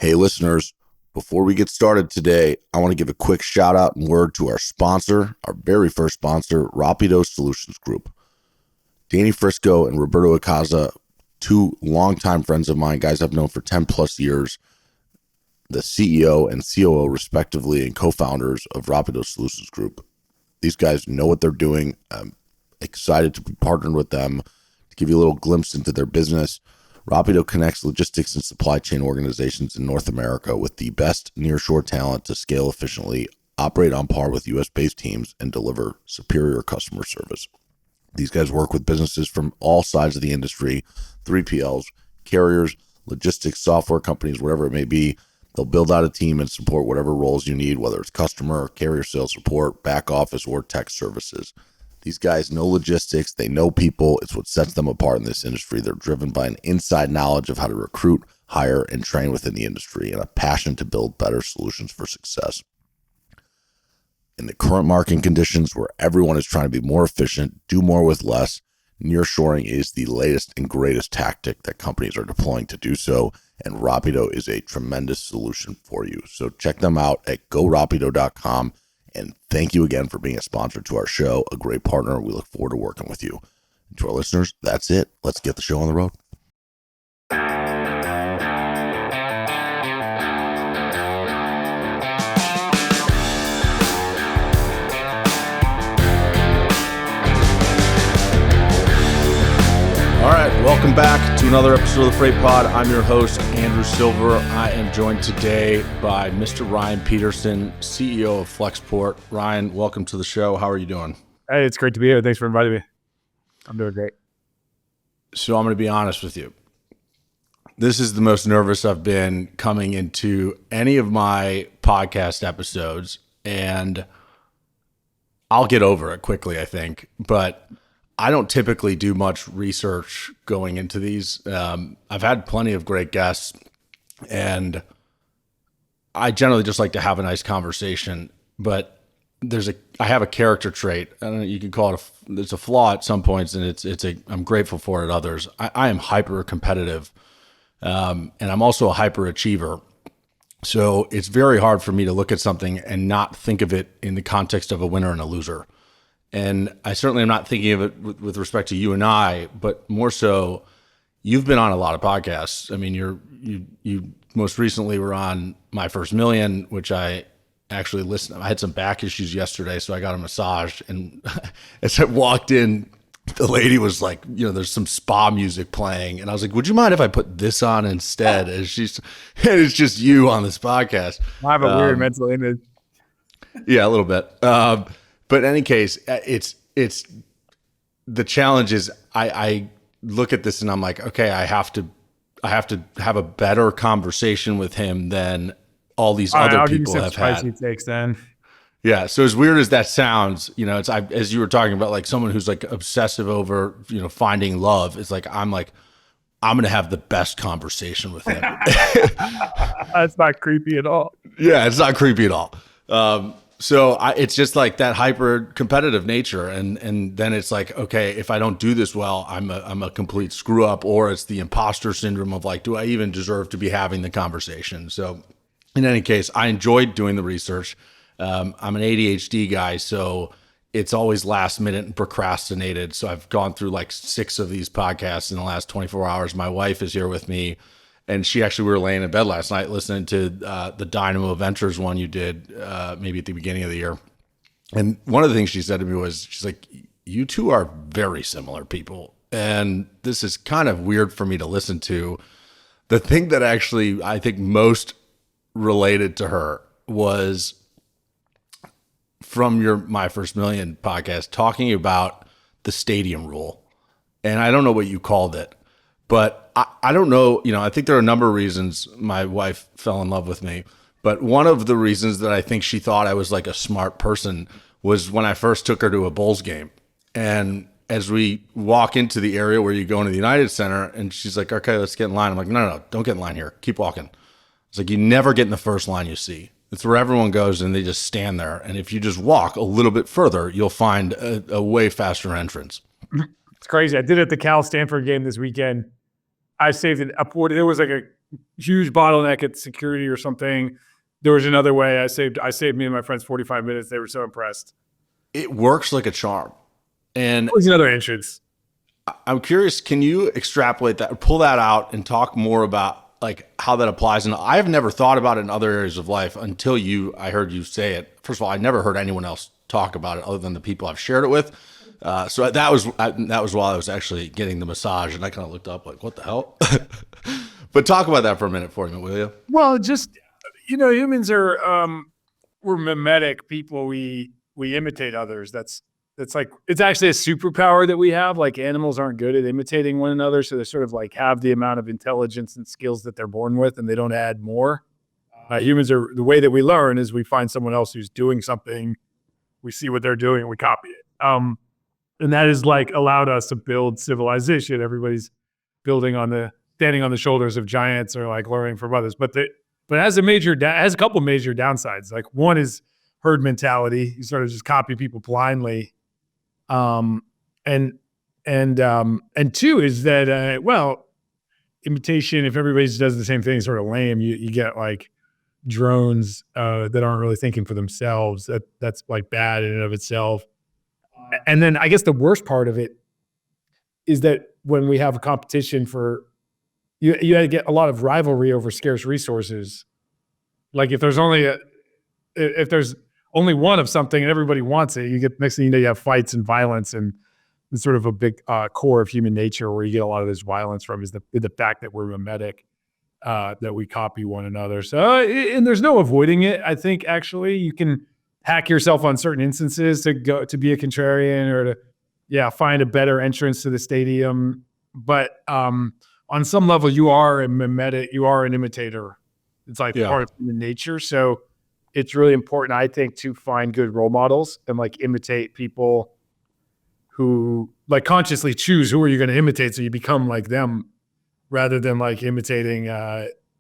Hey, listeners, before we get started today, I want to give a quick shout out and word to our sponsor, our very first sponsor, Rapido Solutions Group. Danny Frisco and Roberto Icaza, two longtime friends of mine, guys I've known for 10 plus years, the CEO and COO respectively and co-founders of Rapido Solutions Group. These guys know what they're doing. I'm excited to be partnered with them to give you a little glimpse into their business. Rapido connects logistics and supply chain organizations in North America with the best nearshore talent to scale efficiently, operate on par with US-based teams, and deliver superior customer service. These guys work with businesses from all sides of the industry, 3PLs, carriers, logistics, software companies, whatever it may be. They'll build out a team and support whatever roles you need, whether it's customer, carrier sales support, back office, or tech services. These guys know logistics. They know people. It's what sets them apart in this industry. They're driven by an inside knowledge of how to recruit, hire, and train within the industry and a passion to build better solutions for success. In the current market conditions where everyone is trying to be more efficient, do more with less, nearshoring is the latest and greatest tactic that companies are deploying to do so, and Rapido is a tremendous solution for you. So check them out at gorapido.com, and thank you again for being a sponsor to our show, a great partner. We look forward to working with you. And to our listeners, that's it. Let's get the show on the road. All right, welcome back to another episode of the Freight Pod. I'm your host, Andrew Silver. I am joined today by Mr. Ryan Petersen, CEO of Flexport. Ryan, welcome to the show. How are you doing? Hey, it's great to be here. Thanks for inviting me. I'm doing great. So I'm going to be honest with you. This is the most nervous I've been coming into any of my podcast episodes, and I'll get over it quickly, I think, but I don't typically do much research going into these. I've had plenty of great guests, and I generally just like to have a nice conversation. But I have a character trait. I don't know, you can call it it's a flaw at some points, and I'm grateful for it at others. I am hyper competitive, and I'm also a hyper achiever. So it's very hard for me to look at something and not think of it in the context of a winner and a loser. And I certainly am not thinking of it with respect to you and I, but more so, you've been on a lot of podcasts. I mean, you most recently were on My First Million, which I actually listened. I had some back issues yesterday, so I got a massage. And as I walked in, the lady was like, there's some spa music playing, and I was like, "Would you mind if I put this on instead?" And it's just you on this podcast. I have a weird mental image. Yeah, a little bit. But in any case, it's the challenge is I look at this and I'm like, okay, I have to have a better conversation with him than all these other people have had. Spicy takes then. Yeah. So as weird as that sounds, as you were talking about, like someone who's like obsessive over, finding love. It's like, I'm going to have the best conversation with him. That's not creepy at all. Yeah, it's not creepy at all. So it's just like that hyper competitive nature. And then it's like, okay, if I don't do this well, I'm a complete screw up, or it's the imposter syndrome of like, do I even deserve to be having the conversation? So in any case, I enjoyed doing the research. I'm an ADHD guy, so it's always last minute and procrastinated. So I've gone through like 6 of these podcasts in the last 24 hours. My wife is here with me. And we were laying in bed last night listening to the Dynamo Ventures one you did maybe at the beginning of the year. And one of the things she said to me was, she's like, you two are very similar people. And this is kind of weird for me to listen to. The thing that actually I think most related to her was from your My First Million podcast, talking about the stadium rule. And I don't know what you called it, but I don't know, I think there are a number of reasons my wife fell in love with me, but one of the reasons that I think she thought I was like a smart person was when I first took her to a Bulls game. And as we walk into the area where you go into the United Center, and she's like, okay, let's get in line. I'm like, no, don't get in line here. Keep walking. It's like, you never get in the first line you see. It's where everyone goes and they just stand there. And if you just walk a little bit further, you'll find a way faster entrance. It's crazy. I did it at the Cal-Stanford game this weekend. I saved an upward. There was like huge bottleneck at security or something, there was another way. I saved me and my friends 45 minutes. They were so impressed. It works like a charm. And There was another entrance. I'm curious, can you extrapolate that, pull that out and talk more about like how that applies? And I've never thought about it in other areas of life until I heard you say it. First of all, I never heard anyone else talk about it other than the people I've shared it with. So that was while I was actually getting the massage, and I kind of looked up like, what the hell? But talk about that for a minute for me, will you? Well, just, humans are, we're mimetic people. We imitate others. That's like, it's actually a superpower that we have. Like animals aren't good at imitating one another. So they sort of like have the amount of intelligence and skills that they're born with, and they don't add more. Humans are, the way that we learn is we find someone else who's doing something. We see what they're doing and we copy it. And that has like allowed us to build civilization. Everybody's standing on the shoulders of giants or like learning from others. But it has a couple major downsides. Like one is herd mentality. You sort of just copy people blindly. And two is that, imitation, if everybody does the same thing, is sort of lame. You get like drones that aren't really thinking for themselves. That's like bad in and of itself. And then I guess the worst part of it is that when we have a competition for, you get a lot of rivalry over scarce resources. Like if there's only one of something and everybody wants it, you get, next thing you know, you have fights and violence, and it's sort of a big core of human nature where you get a lot of this violence from is the fact that we're mimetic, that we copy one another. So, and there's no avoiding it. I think actually you can hack yourself on certain instances to be a contrarian or to, find a better entrance to the stadium. But on some level, you are a mimetic, you are an imitator. It's like part of human nature. So it's really important, I think, to find good role models and like imitate people who like consciously choose who are you going to imitate, so you become like them rather than like imitating.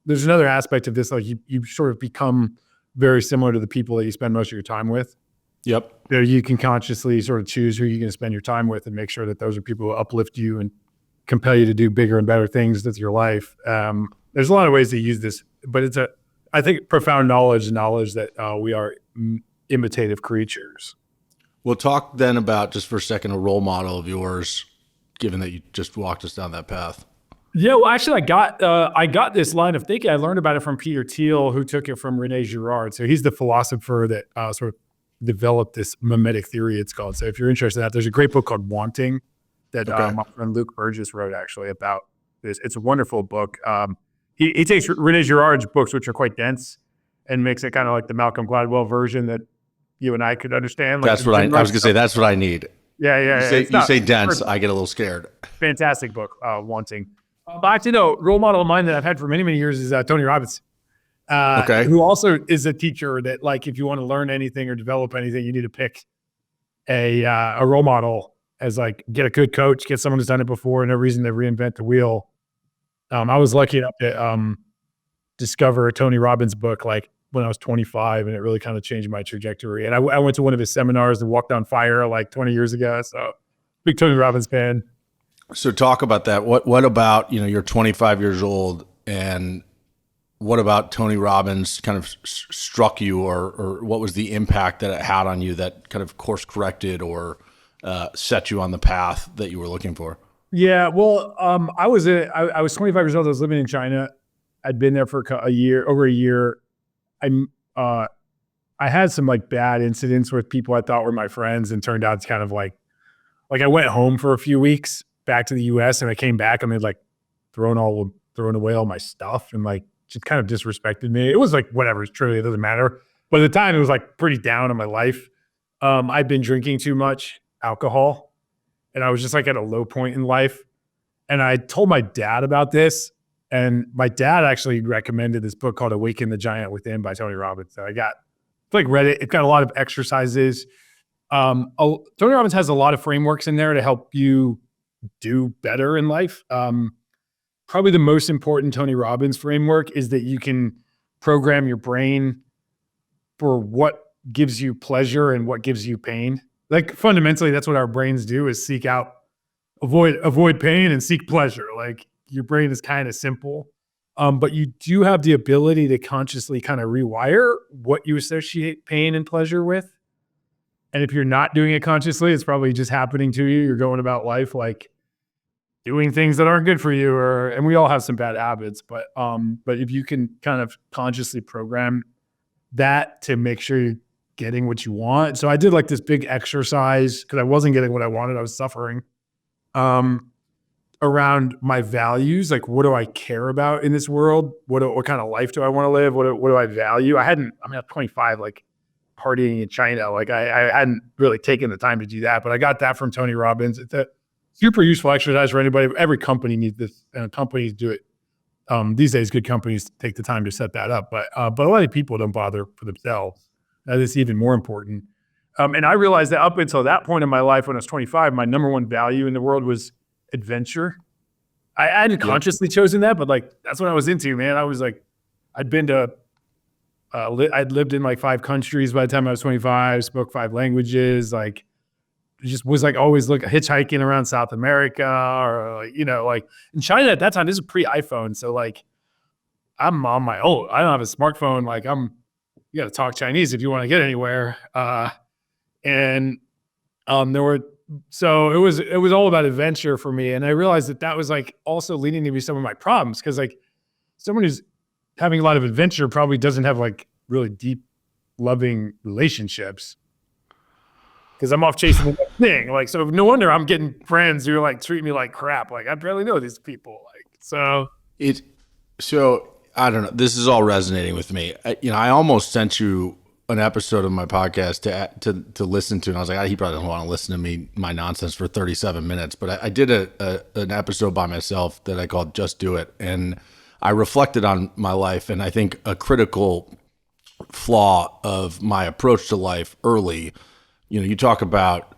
There's another aspect of this, like you sort of become very similar to the people that you spend most of your time with. Yep. So you can consciously sort of choose who you're going to spend your time with and make sure that those are people who uplift you and compel you to do bigger and better things with your life. There's a lot of ways to use this, but it's I think profound knowledge that we are imitative creatures. We'll talk then about, just for a second, a role model of yours, given that you just walked us down that path. Yeah, well, actually, I got this line of thinking. I learned about it from Peter Thiel, who took it from René Girard. So he's the philosopher that sort of developed this mimetic theory, it's called. So if you're interested in that, there's a great book called Wanting that my friend Luke Burgess wrote actually about this. It's a wonderful book. He takes René Girard's books, which are quite dense, and makes it kind of like the Malcolm Gladwell version that you and I could understand. Like that's what I was going to say. That's what I need. Yeah. You say dense, I get a little scared. Fantastic book, Wanting. But actually, no, role model of mine that I've had for many, many years is Tony Robbins, who also is a teacher that, like, if you want to learn anything or develop anything, you need to pick a role model as like, get a good coach, get someone who's done it before, no reason to reinvent the wheel. I was lucky enough to discover a Tony Robbins book like when I was 25, and it really kind of changed my trajectory. And I went to one of his seminars, The Walk Down Fire, like 20 years ago. So big Tony Robbins fan. So talk about that. What about, you're 25 years old, and what about Tony Robbins kind of struck you, or what was the impact that it had on you that kind of course corrected or set you on the path that you were looking for? Yeah, well, I was 25 years old. I was living in China. I'd been there for over a year. I had some like bad incidents with people I thought were my friends, and turned out it's kind of like I went home for a few weeks back to the US, and I came back and they'd like thrown away all my stuff and like just kind of disrespected me. It was like, whatever, it's true, it doesn't matter. But at the time it was like pretty down in my life. I'd been drinking too much alcohol, and I was just like at a low point in life. And I told my dad about this, and my dad actually recommended this book called Awaken the Giant Within by Tony Robbins. So I read it. It got a lot of exercises. Tony Robbins has a lot of frameworks in there to help you do better in life. Probably the most important Tony Robbins framework is that you can program your brain for what gives you pleasure and what gives you pain. Like fundamentally, that's what our brains do, is avoid pain and seek pleasure. Like your brain is kind of simple. But you do have the ability to consciously kind of rewire what you associate pain and pleasure with. And if you're not doing it consciously, it's probably just happening to you. You're going about life like doing things that aren't good for you, and we all have some bad habits, but if you can kind of consciously program that to make sure you're getting what you want. So I did like this big exercise because I wasn't getting what I wanted. I was suffering around my values. Like, what do I care about in this world? What kind of life do I want to live? What do I value? I'm 25, like partying in China. Like I hadn't really taken the time to do that, but I got that from Tony Robbins. It's a super useful exercise for anybody. Every company needs this, and companies do it. These days, good companies take the time to set that up, but a lot of people don't bother for themselves. That is even more important. And I realized that up until that point in my life, when I was 25, my number one value in the world was adventure. I hadn't consciously chosen that, but like that's what I was into, man. I was like, I'd been to, I'd lived in like 5 countries by the time I was 25, spoke 5 languages, like just was like always hitchhiking around South America, or like in China at that time. This is pre-iPhone, so like I'm on my own. I don't have a smartphone. Like you got to talk Chinese if you want to get anywhere. And so it was all about adventure for me, and I realized that was like also leading to me some of my problems, because like someone who's having a lot of adventure probably doesn't have like really deep, loving relationships. Because I'm off chasing the next thing. Like, so no wonder I'm getting friends who are like treat me like crap. Like I barely know these people. Like, so I don't know. This is all resonating with me. I almost sent you an episode of my podcast to listen to, and I was like, he probably doesn't want to listen to my nonsense for 37 minutes. But I did an episode by myself that I called "Just Do It," and I reflected on my life, and I think a critical flaw of my approach to life early. You talk about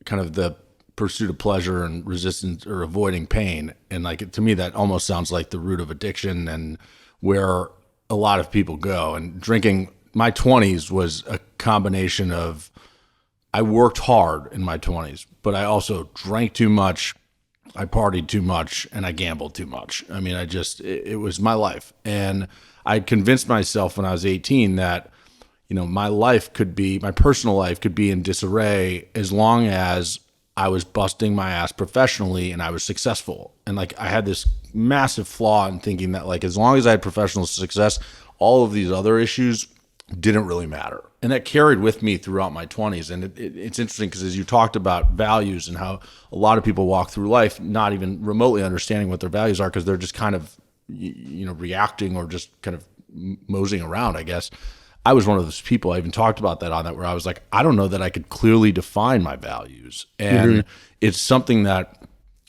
kind of the pursuit of pleasure and resistance or avoiding pain. And like, to me, that almost sounds like the root of addiction and where a lot of people go. And drinking, my 20s was a combination of, I worked hard in my 20s, but I also drank too much, I partied too much, and I gambled too much. I mean, it was my life. And I convinced myself when I was 18 that my personal life could be in disarray as long as I was busting my ass professionally and I was successful. And like, I had this massive flaw in thinking that like, as long as I had professional success, all of these other issues didn't really matter. And that carried with me throughout my 20s. And it's interesting because as you talked about values and how a lot of people walk through life not even remotely understanding what their values are, because they're just kind of, reacting or just kind of moseying around, I guess. I was one of those people. I even talked about that on that, where I was like, I don't know that I could clearly define my values. And it's something that,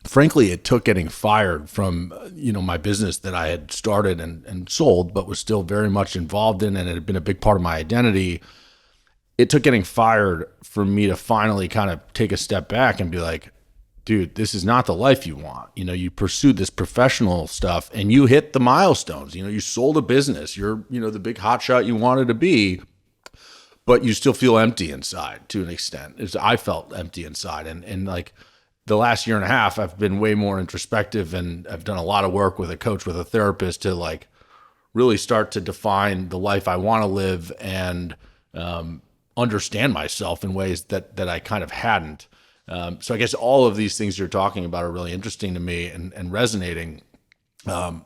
frankly, it took getting fired from, my business that I had started and sold, but was still very much involved in, and it had been a big part of my identity. It took getting fired for me to finally kind of take a step back and be like, dude, this is not the life you want. You pursued this professional stuff and you hit the milestones. You sold a business. You're, the big hotshot you wanted to be, but you still feel empty inside to an extent. I felt empty inside. And like the last year and a half, I've been way more introspective, and I've done a lot of work with a coach, with a therapist, to like really start to define the life I want to live and understand myself in ways that I kind of hadn't. So I guess all of these things you're talking about are really interesting to me and resonating. I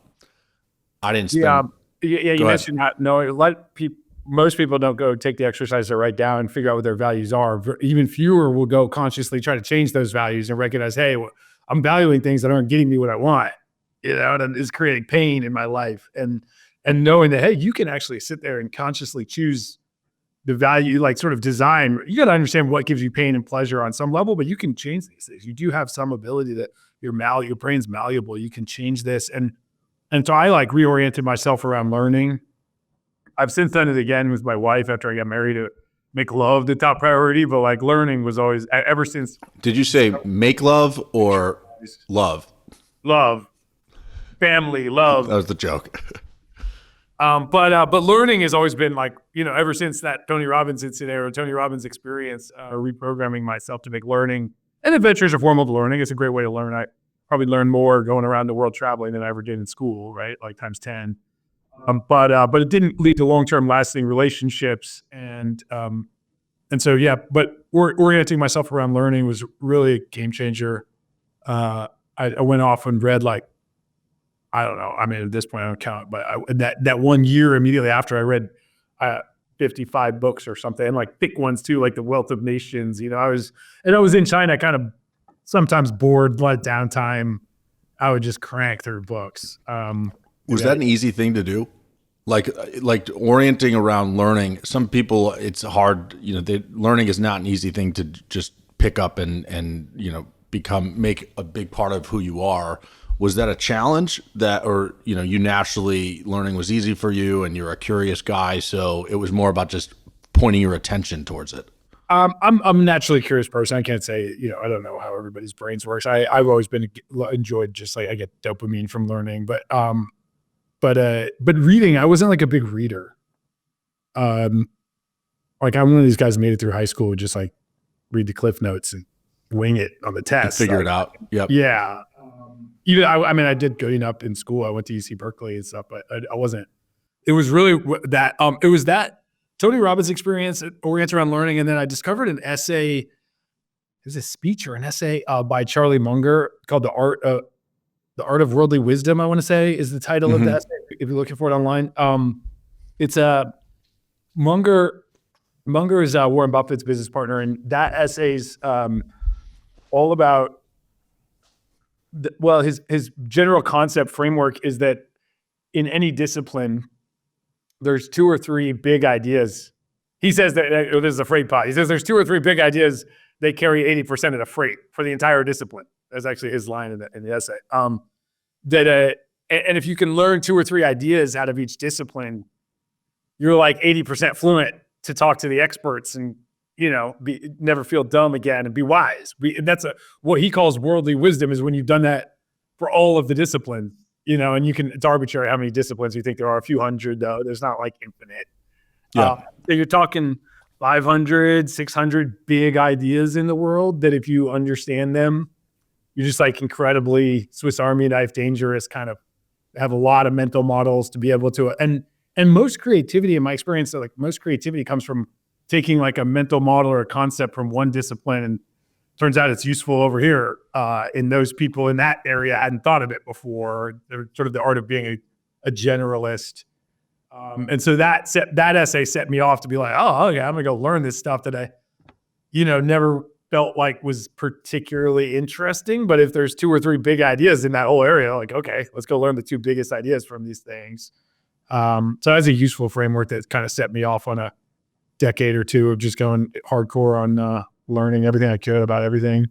didn't spend. You mentioned that. No, most people don't go take the exercise to write down and figure out what their values are. Even fewer will go consciously try to change those values and recognize, hey, I'm valuing things that aren't getting me what I want, and it's creating pain in my life. And knowing that, hey, you can actually sit there and consciously choose the value, like sort of design. You got to understand what gives you pain and pleasure on some level, but you can change these things. You do have some ability that your brain's malleable. You can change this. And so I like reoriented myself around learning. I've since done it again with my wife after I got married, to make love the top priority, but like learning was always, ever since. Did you say make love or love? Love. Family, love. That was the joke. But learning has always been like, ever since that Tony Robbins incident or Tony Robbins experience, reprogramming myself to make learning and adventure is a form of learning. It's a great way to learn. probably learned more going around the world traveling than I ever did in school, right? Like times 10. But it didn't lead to long-term lasting relationships. And so, yeah, but orienting myself around learning was really a game changer. I went off and read like, I don't know. I mean, at this point I don't count, but that 1 year immediately after I read 55 books or something, and like thick ones too, like The Wealth of Nations. I was in China, kind of sometimes bored, let downtime. I would just crank through books. Was that an easy thing to do? Like orienting around learning. Some people, it's hard. Learning is not an easy thing to just pick up and make a big part of who you are. Was that a challenge or you naturally learning was easy for you and you're a curious guy, so it was more about just pointing your attention towards it? I'm a naturally curious person. I can't say, I don't know how everybody's brains works. I've always enjoyed just like I get dopamine from learning, but reading, I wasn't like a big reader. Like I'm one of these guys who made it through high school, just like read the cliff notes and wing it on the test. Figure it out. Yep. Yeah. Even I did good up in school. I went to UC Berkeley and stuff, but I wasn't. It was really that. It was that Tony Robbins experience oriented around learning, and then I discovered an essay. It was a speech or an essay by Charlie Munger called "The Art of Worldly Wisdom." I want to say is the title of the essay. If you're looking for it online, it's a Munger. Munger is Warren Buffett's business partner, and that essay's all about. His general concept framework is that in any discipline, there's 2 or 3 big ideas. He says that this is a freight pod. He says there's 2 or 3 big ideas. They carry 80% of the freight for the entire discipline. That's actually his line in the essay. And if you can learn 2 or 3 ideas out of each discipline, you're like 80% fluent to talk to the experts and never feel dumb again and be wise. And that's what he calls worldly wisdom, is when you've done that for all of the disciplines, and it's arbitrary how many disciplines you think there are. A few hundred, though. There's not like infinite. Yeah. So you're talking 500, 600 big ideas in the world that if you understand them, you're just like incredibly Swiss Army knife dangerous, kind of have a lot of mental models to be able to, and most creativity in my experience, so like most creativity comes from taking like a mental model or a concept from one discipline, and turns out it's useful over here. And those people in that area hadn't thought of it before. They're sort of the art of being a generalist. And so that essay set me off to be like, oh, okay, I'm gonna go learn this stuff that I, never felt like was particularly interesting. But if there's 2 or 3 big ideas in that whole area, like, okay, let's go learn the 2 biggest ideas from these things. So that's a useful framework that kind of set me off on a decade or 2 of just going hardcore on learning everything I could about everything.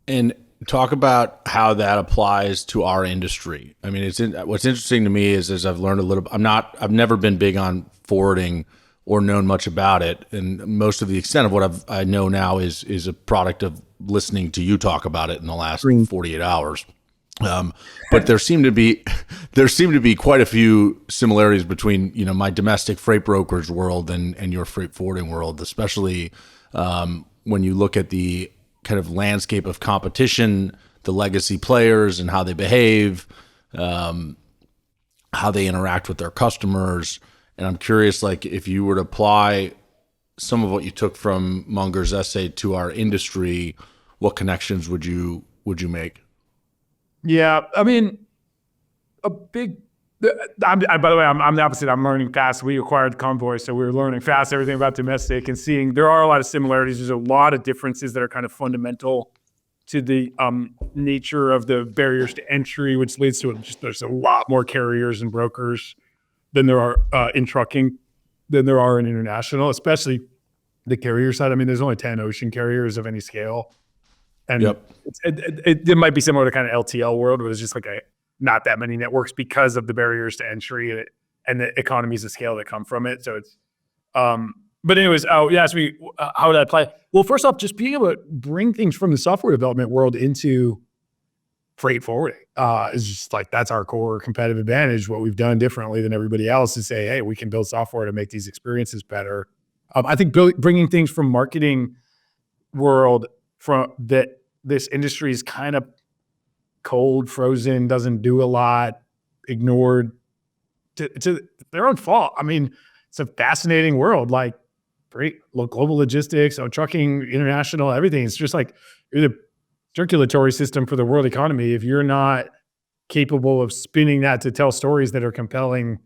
And talk about how that applies to our industry. I mean, what's interesting to me is I've learned a little. I've never been big on forwarding or known much about it, and most of the extent of what I know now is a product of listening to you talk about it in the last 48 hours. But there seem to be quite a few similarities between my domestic freight brokerage world and your freight forwarding world, especially when you look at the kind of landscape of competition, the legacy players and how they behave, how they interact with their customers. And I'm curious, like, if you were to apply some of what you took from Munger's essay to our industry, what connections would you make? Yeah, I mean, by the way, I'm the opposite. I'm learning fast. We acquired Convoy, so we were learning fast everything about domestic and seeing there are a lot of similarities. There's a lot of differences that are kind of fundamental to the nature of the barriers to entry, which leads to there's a lot more carriers and brokers than there are in trucking than there are in international, especially the carrier side. I mean, there's only 10 ocean carriers of any scale. And it might be similar to kind of LTL world, where there's just like not that many networks because of the barriers to entry and the economies of scale that come from it. So it's, but anyways, you asked me how would I apply? Well, first off, just being able to bring things from the software development world into freight forwarding is just like, that's our core competitive advantage. What we've done differently than everybody else is say, hey, we can build software to make these experiences better. I think bringing things from marketing world from that this industry is kind of cold, frozen, doesn't do a lot, ignored to their own fault. I mean, it's a fascinating world, like great global logistics, trucking, international, everything. It's just like you're the circulatory system for the world economy. If you're not capable of spinning that to tell stories that are compelling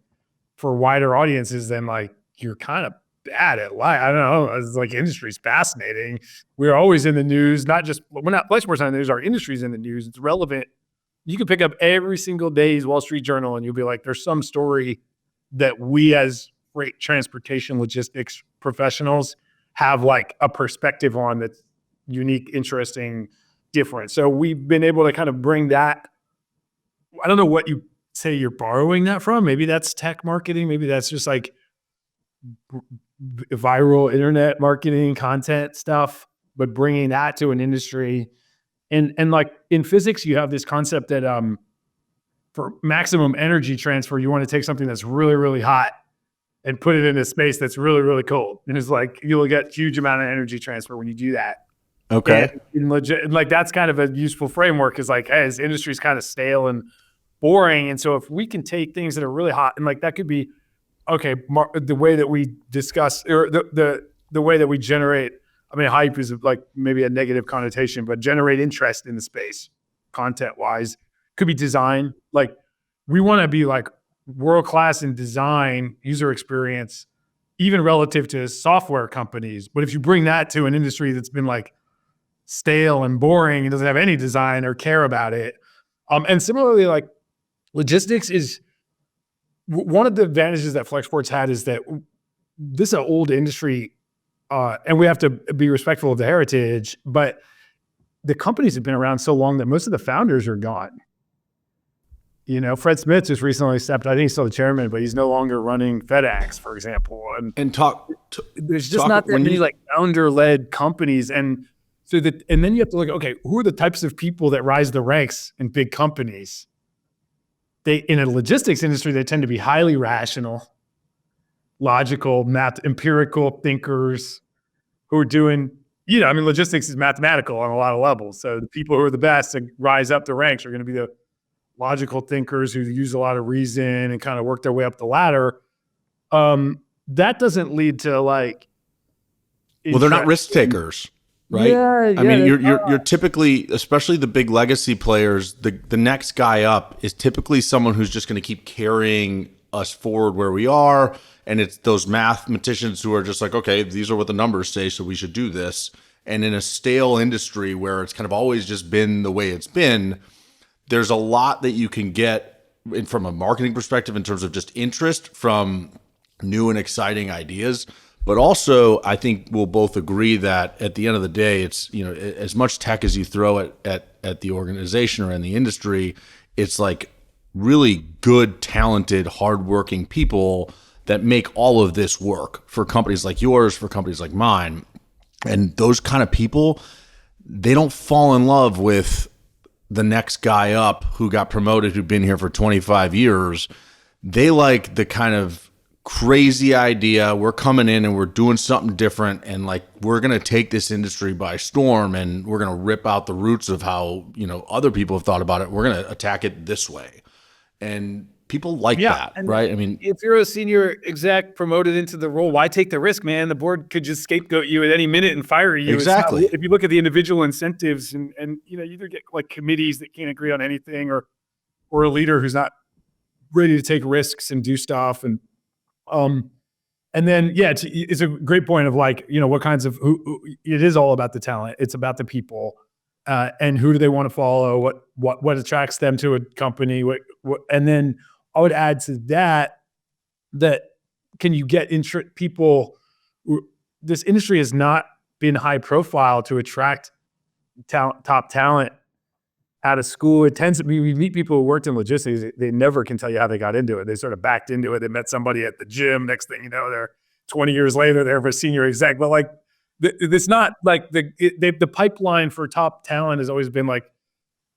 for wider audiences, then like you're kind of bad at life. I don't know. It's like industry's fascinating. We're always in the news, not just, we're not Flexport's on the news, our industry's in the news. It's relevant. You can pick up every single day's Wall Street Journal and you'll be like, there's some story that we as freight transportation logistics professionals have like a perspective on that's unique, interesting, different. So we've been able to kind of bring that. I don't know what you say you're borrowing that from. Maybe that's tech marketing. Maybe that's just like viral internet marketing, content stuff, but bringing that to an industry. And like in physics, you have this concept that for maximum energy transfer, you want to take something that's really, really hot and put it in a space that's really, really cold. And it's like, you'll get huge amount of energy transfer when you do that. Okay. And like that's kind of a useful framework is like, hey, this industry is kind of stale and boring. And so if we can take things that are really hot and like that could be, okay, the way that we discuss or the way that we generate, I mean, hype is like maybe a negative connotation, but generate interest in the space content wise could be design. Like we want to be like world-class in design, user experience, even relative to software companies. But if you bring that to an industry that's been like stale and boring and doesn't have any design or care about it. And similarly, like logistics is one of the advantages that Flexport's had is that this is an old industry and we have to be respectful of the heritage, but the companies have been around so long that most of the founders are gone. You know, Fred Smith just recently stepped, I think he's still the chairman, but he's no longer running FedEx, for example. And there's just not that many like founder-led companies. And so and then you have to look, okay, who are the types of people that rise the ranks in big companies? In a logistics industry, they tend to be highly rational, logical, empirical thinkers who are doing, you know, I mean, logistics is mathematical on a lot of levels. So the people who are the best to rise up the ranks are going to be the logical thinkers who use a lot of reason and kind of work their way up the ladder. That doesn't lead to like, well, they're not risk takers, right? Yeah, I mean, you're typically, especially the big legacy players, the next guy up is typically someone who's just going to keep carrying us forward where we are. And it's those mathematicians who are just like, okay, these are what the numbers say, so we should do this. And in a stale industry where it's kind of always just been the way it's been, there's a lot that you can get from a marketing perspective in terms of just interest from new and exciting ideas. But also, I think we'll both agree that at the end of the day, it's, you know, as much tech as you throw at the organization or in the industry, it's like really good, talented, hardworking people that make all of this work for companies like yours, for companies like mine. And those kind of people, they don't fall in love with the next guy up who got promoted, who'd been here for 25 years. They like the kind of crazy idea, we're coming in and we're doing something different, and like we're going to take this industry by storm and we're going to rip out the roots of how, you know, other people have thought about it. We're going to attack it this way. And people like that, right? I mean, if you're a senior exec promoted into the role, why take the risk, man? The board could just scapegoat you at any minute and fire you. Exactly. If you look at the individual incentives and you know, you either get like committees that can't agree on anything or a leader who's not ready to take risks and do stuff. And then, yeah, it's a great point of like, you know, what kinds of, it is all about the talent. It's about the people. And who do they want to follow? What attracts them to a company? And then I would add to that can you get people? This industry has not been high profile to attract top talent out of school. It tends to be, we meet people who worked in logistics. They never can tell you how they got into it. They sort of backed into it. They met somebody at the gym. Next thing you know, they're 20 years later, they're a senior exec. But like, it's not like the pipeline for top talent has always been like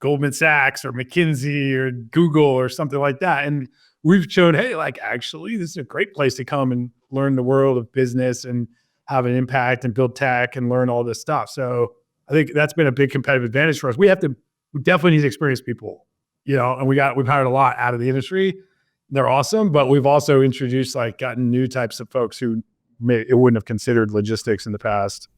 Goldman Sachs or McKinsey or Google or something like that. And we've shown, hey, like actually this is a great place to come and learn the world of business and have an impact and build tech and learn all this stuff. So I think that's been a big competitive advantage for us. We have to we definitely need experienced people, and we've hired a lot out of the industry. They're awesome, but we've also introduced gotten new types of folks who it wouldn't have considered logistics in the past.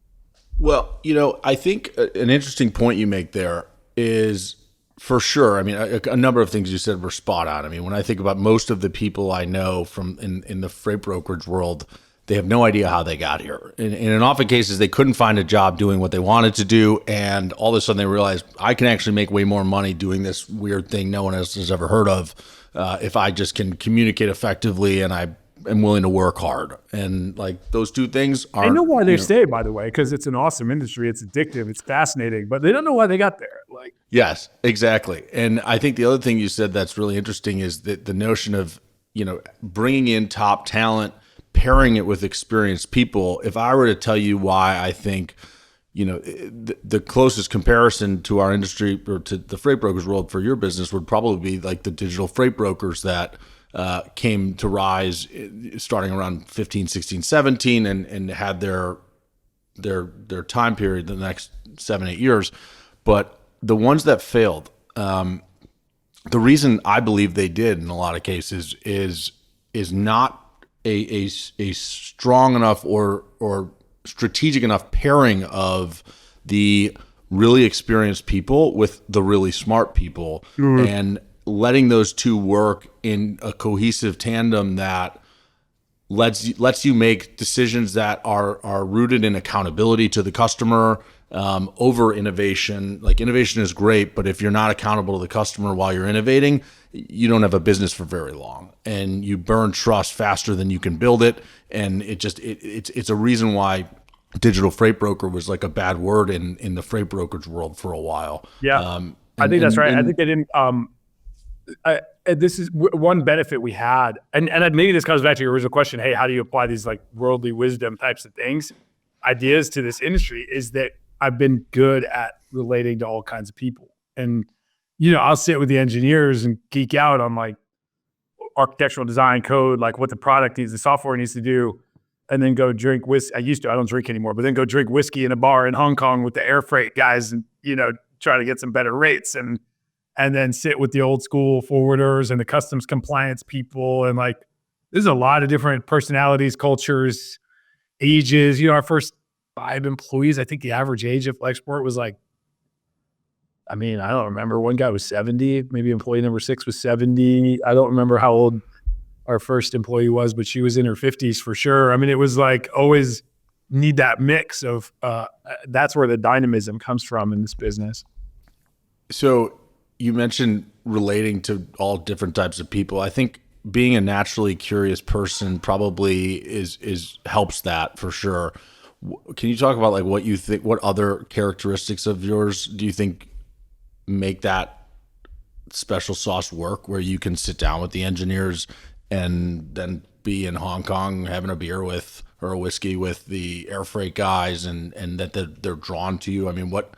Well, I think an interesting point you make there is for sure. I mean, a number of things you said were spot on. I mean, when I think about most of the people I know from in the freight brokerage world, they have no idea how they got here. And in often cases, they couldn't find a job doing what they wanted to do. And all of a sudden they realized I can actually make way more money doing this weird thing no one else has ever heard of if I just can communicate effectively and I am willing to work hard. And those two things are. I know why they stay, by the way, because it's an awesome industry. It's addictive. It's fascinating, but they don't know why they got there. Yes, exactly. And I think the other thing you said that's really interesting is that the notion of, bringing in top talent, pairing it with experienced people. If I were to tell you why I think, the closest comparison to our industry or to the freight brokers world for your business would probably be the digital freight brokers that came to rise starting around 15, 16, 17 and had their time period the next 7-8 years. But the ones that failed, the reason I believe they did in a lot of cases is not a strong enough or strategic enough pairing of the really experienced people with the really smart people and letting those two work in a cohesive tandem that lets you make decisions that are rooted in accountability to the customer over innovation. Innovation is great, but if you're not accountable to the customer while you're innovating, you don't have a business for very long, and you burn trust faster than you can build it. And it's a reason why digital freight broker was a bad word in the freight brokerage world for a while. Yeah, I think that's right. I think they didn't. This is one benefit we had, and maybe this comes back to your original question. Hey, how do you apply these worldly wisdom types of ideas to this industry? Is that I've been good at relating to all kinds of people, and I'll sit with the engineers and geek out on architectural design code, what the product needs, the software needs to do, and then go drink whiskey. I don't drink anymore, but then go drink whiskey in a bar in Hong Kong with the air freight guys and try to get some better rates and then sit with the old school forwarders and the customs compliance people. And there's a lot of different personalities, cultures, ages. Our first 5 employees, I think the average age of Flexport was I don't remember. One guy was 70, maybe employee number 6 was 70. I don't remember how old our first employee was, but she was in her 50s for sure. It was always need that mix of, that's where the dynamism comes from in this business. So you mentioned relating to all different types of people. I think being a naturally curious person probably is helps that for sure. Can you talk about what you think, what other characteristics of yours do you think make that special sauce work, where you can sit down with the engineers and then be in Hong Kong having a beer with or a whiskey with the air freight guys and that they're drawn to you? What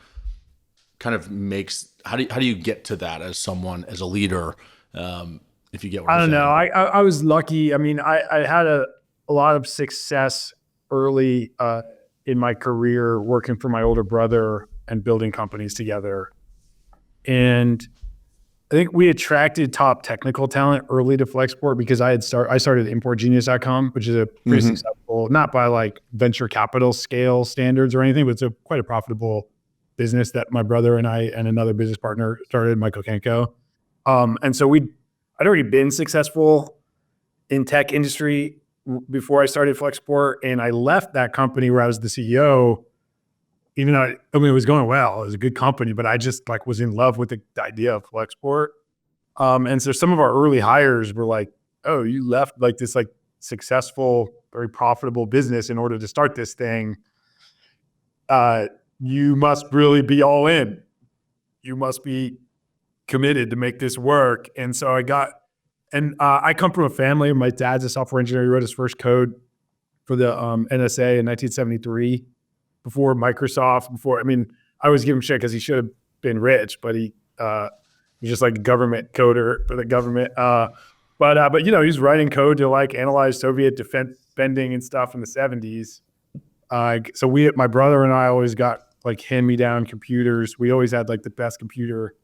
kind of makes, how do you get to that as someone, as a leader? If you get what I I'm don't saying. know. I was lucky. I had a lot of success early in my career working for my older brother and building companies together. And I think we attracted top technical talent early to Flexport because I started importgenius.com, which is a pretty successful, not by venture capital scale standards or anything, but it's quite a profitable business that my brother and I and another business partner started, Michael Kenko. And so I'd already been successful in tech industry before I started Flexport, and I left that company where I was the CEO. Even though it was going well, it was a good company, but I just was in love with the idea of Flexport. And so some of our early hires were oh, you left this successful, very profitable business in order to start this thing. You must really be all in. You must be committed to make this work. And so I come from a family. My dad's a software engineer. He wrote his first code for the NSA in 1973. Before Microsoft, I always give him shit because he should have been rich, but he's just a government coder for the government. But he's writing code to analyze Soviet defense spending and stuff in the 70s. So my brother and I always got hand-me-down computers. We always had the best computer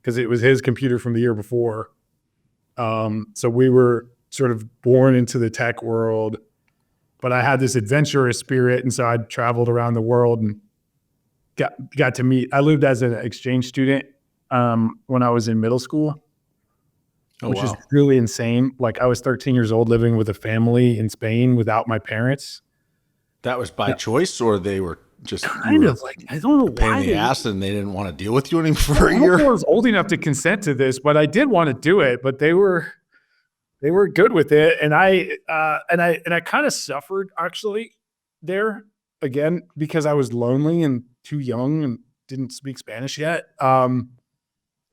because it was his computer from the year before. So we were sort of born into the tech world, but I had this adventurous spirit. And so I traveled around the world and got to meet, I lived as an exchange student when I was in middle school, which is really insane. Like I was 13 years old living with a family in Spain without my parents. That was by choice, or they were just kind of like, I don't know pain why in the ass and they didn't want to deal with you anymore for a I year? was old enough to consent to this, but I did want to do it, but they were good with it. And I kind of suffered actually there again, because I was lonely and too young and didn't speak Spanish yet. And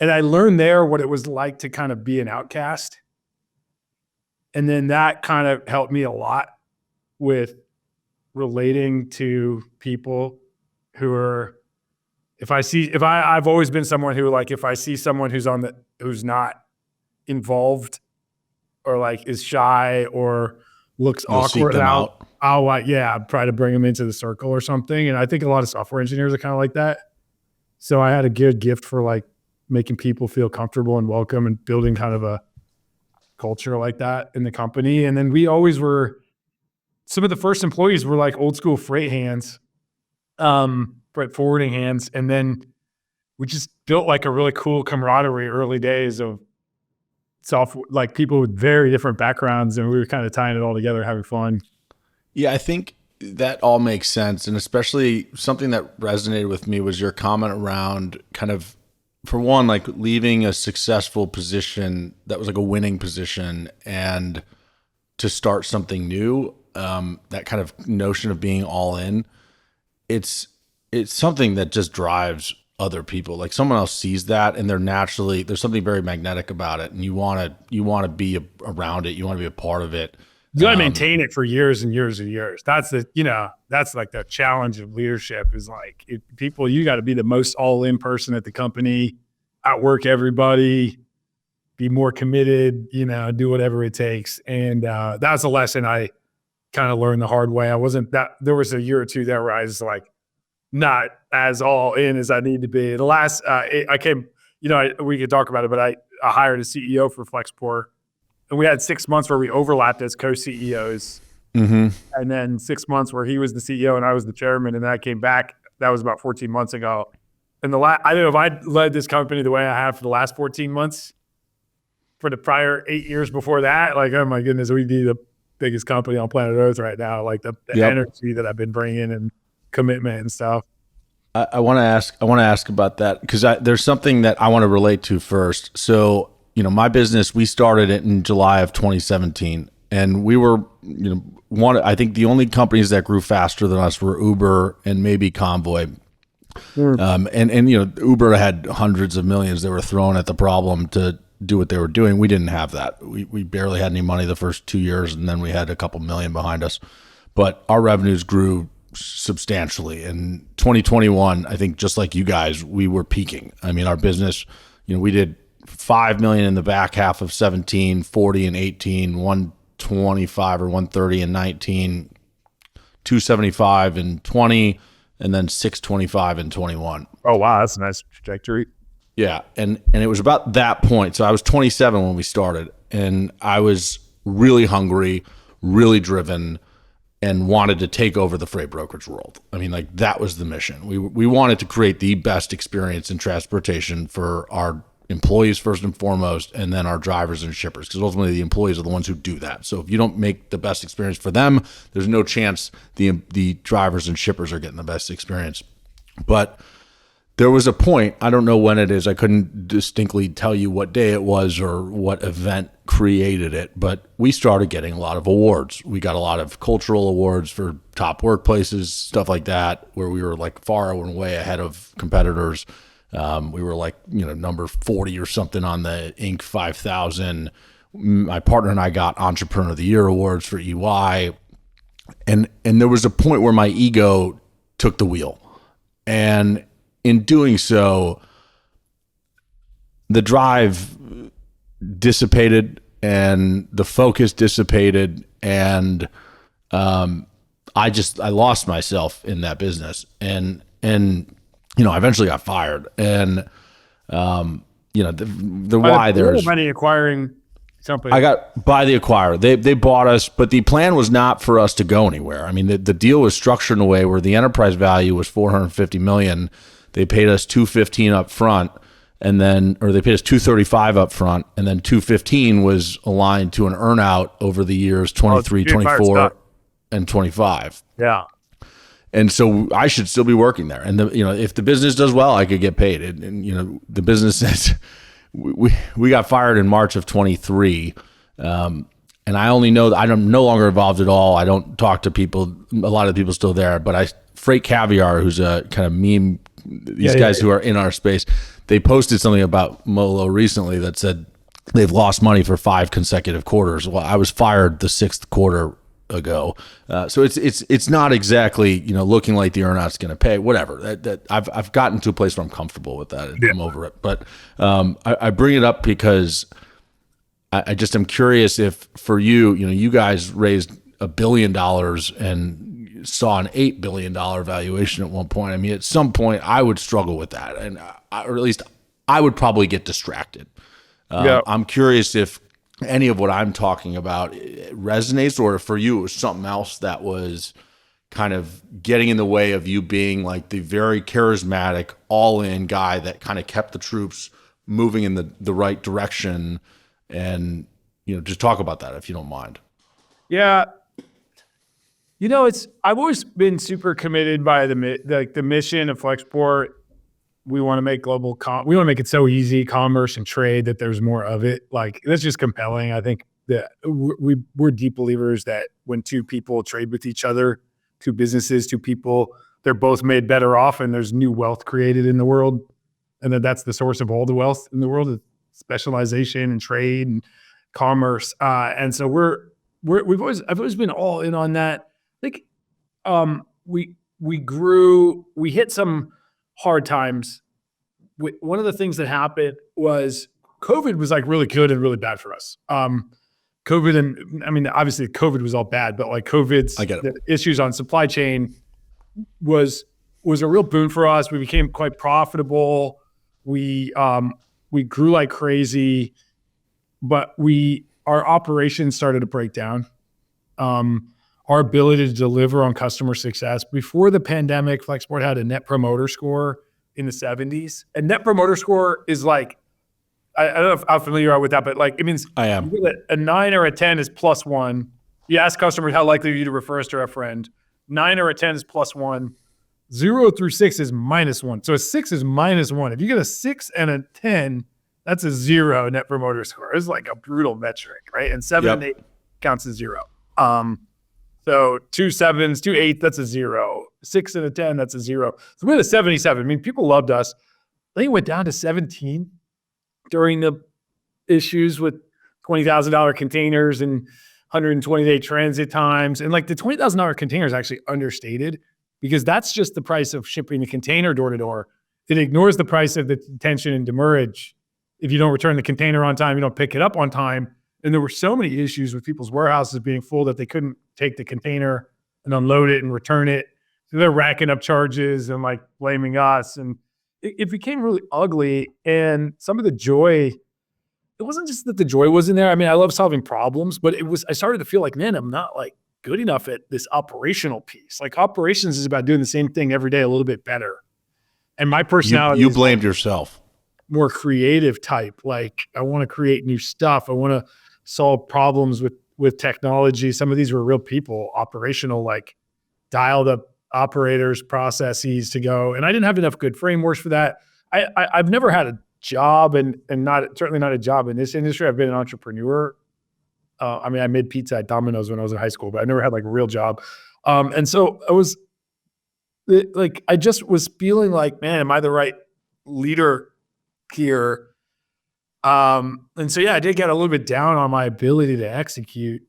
I learned there what it was like to kind of be an outcast. And then that kind of helped me a lot with relating to people who are, I've always been someone who, like, if I see someone who's not involved or like is shy or looks You'll seek awkward them out, I'll try to bring them into the circle or something. And I think a lot of software engineers are kind of like that. So I had a good gift for like making people feel comfortable and welcome and building kind of a culture like that in the company. And then we always were, some of the first employees were like old school freight hands, freight forwarding hands. And then we just built like a really cool camaraderie early days of software, like people with very different backgrounds. And we were kind of tying it all together, having fun. Yeah, I think that all makes sense. And especially something that resonated with me was your comment around kind of, for one, like leaving a successful position that was like a winning position and to start something new. That kind of notion of being all in, it's something that just drives other people. Like someone else sees that and there's something very magnetic about it, and you want to be around it. You want to be a part of it. You got to maintain it for years and years and years. That's that's like the challenge of leadership is like you got to be the most all in person at the company, outwork everybody, be more committed, do whatever it takes. And that's a lesson I kind of learned the hard way. There was a year or two there where I was like not as all in as I need to be. The last, I came, we could talk about it, but I hired a CEO for Flexport, and we had 6 months where we overlapped as co-CEOs. Mm-hmm. And then 6 months where he was the CEO and I was the chairman. And then I came back. That was about 14 months ago. And I don't know if I led this company the way I have for the last 14 months, for the prior 8 years before that, like, oh my goodness, we'd be the biggest company on planet Earth right now. Like the energy that I've been bringing and commitment and stuff. I want to ask about that because there's something that I want to relate to first. So, my business, we started it in July of 2017, and we were, I think the only companies that grew faster than us were Uber and maybe Convoy. And Uber had hundreds of millions they were throwing at the problem to do what they were doing. We didn't have that. We barely had any money the first 2 years, and then we had a couple million behind us. But our revenues grew substantially. In 2021, I think just like you guys, we were peaking. I mean, our business, we did 5 million in the back half of 17, 40 in 18, 125 or 130 in 19, 275 in 20, and then 625 in 21. Oh, wow. That's a nice trajectory. Yeah. And it was about that point. So I was 27 when we started, and I was really hungry, really driven, and wanted to take over the freight brokerage world. I mean, like that was the mission. We wanted to create the best experience in transportation for our employees first and foremost, and then our drivers and shippers, because ultimately the employees are the ones who do that. So if you don't make the best experience for them, there's no chance the drivers and shippers are getting the best experience. But there was a point, I don't know when it is, I couldn't distinctly tell you what day it was or what event created it, but we started getting a lot of awards. We got a lot of cultural awards for top workplaces, stuff like that, where we were like far and away ahead of competitors. We were like, number 40 or something on the Inc. 5000. My partner and I got Entrepreneur of the Year awards for EY. And there was a point where my ego took the wheel. And in doing so, the drive dissipated and the focus dissipated, and I lost myself in that business, and I eventually got fired, and the why there's money acquiring something. I got by the acquirer. They bought us, but the plan was not for us to go anywhere. I mean, the deal was structured in a way where the enterprise value was $450 million. They paid us $215 up front, and then, or they paid us $235 up front, and then $215 was aligned to an earnout over the years 23, 24, and 25. Yeah. And so I should still be working there. And if the business does well, I could get paid. And the business says we got fired in March of 23. And I only know that I'm no longer involved at all. I don't talk to people. A lot of the people still there, but Freight Caviar, who's a kind of meme, these guys who are in our space, they posted something about Molo recently that said they've lost money for 5 consecutive quarters. Well, I was fired the 6th quarter ago, so it's not exactly looking like the earnout's going to pay. Whatever. That I've gotten to a place where I'm comfortable with that. I'm over it. But I bring it up because I just am curious if for you guys raised $1 billion and saw an $8 billion valuation at one point. I mean, at some point I would struggle with that, and or at least I would probably get distracted. I'm curious if any of what I'm talking about resonates, or if for you it was something else that was kind of getting in the way of you being like the very charismatic, all-in guy that kind of kept the troops moving in the right direction. And just talk about that if you don't mind. Yeah. I've always been super committed by the mission of Flexport. We want to make we want to make it so easy, commerce and trade, that there's more of it. Like, that's just compelling. I think that we're deep believers that when two people trade with each other, two businesses, two people, they're both made better off, and there's new wealth created in the world. And that's the source of all the wealth in the world, is specialization and trade and commerce. And so I've always been all in on that. I think we grew, we hit some hard times. One of the things that happened was COVID was like really good and really bad for us. COVID, and I mean, obviously COVID was all bad, but like the issues on supply chain was a real boon for us. We became quite profitable. We grew like crazy, but our operations started to break down. Our ability to deliver on customer success. Before the pandemic, Flexport had a net promoter score in the 70s. And net promoter score is like, I don't know how familiar you are with that, but like, it means I am. A 9 or a 10 is +1. You ask customers how likely are you to refer us to a friend. 9 or a 10 is +1. 0 through 6 is -1. So a 6 is -1. If you get a 6 and a 10, that's a 0 net promoter score. It's like a brutal metric, right? And 7 and 8 counts as 0. So 2 7s, 2 8s, that's a 0. 6 and a 10, that's a 0. So we had a 77. I mean, people loved us. I think it went down to 17 during the issues with $20,000 containers and 120-day transit times. And like the $20,000 container is actually understated, because that's just the price of shipping the container door to door. It ignores the price of the detention and demurrage. If you don't return the container on time, you don't pick it up on time. And there were so many issues with people's warehouses being full that they couldn't take the container and unload it and return it. So they're racking up charges and like blaming us. And it became really ugly. And some of the joy, it wasn't just that the joy wasn't there. I mean, I love solving problems, but I started to feel like, man, I'm not like good enough at this operational piece. Like, operations is about doing the same thing every day a little bit better. And my personality, you blamed yourself. More creative type. Like, I want to create new stuff. I want to solve problems with technology. Some of these were real people, operational, like dialed up operators, processes to go. And I didn't have enough good frameworks for that. I've never had a job, and certainly not a job in this industry. I've been an entrepreneur. I mean, I made pizza at Domino's when I was in high school, but I never had like a real job. And so I just was feeling like, man, am I the right leader here? And so, yeah, I did get a little bit down on my ability to execute.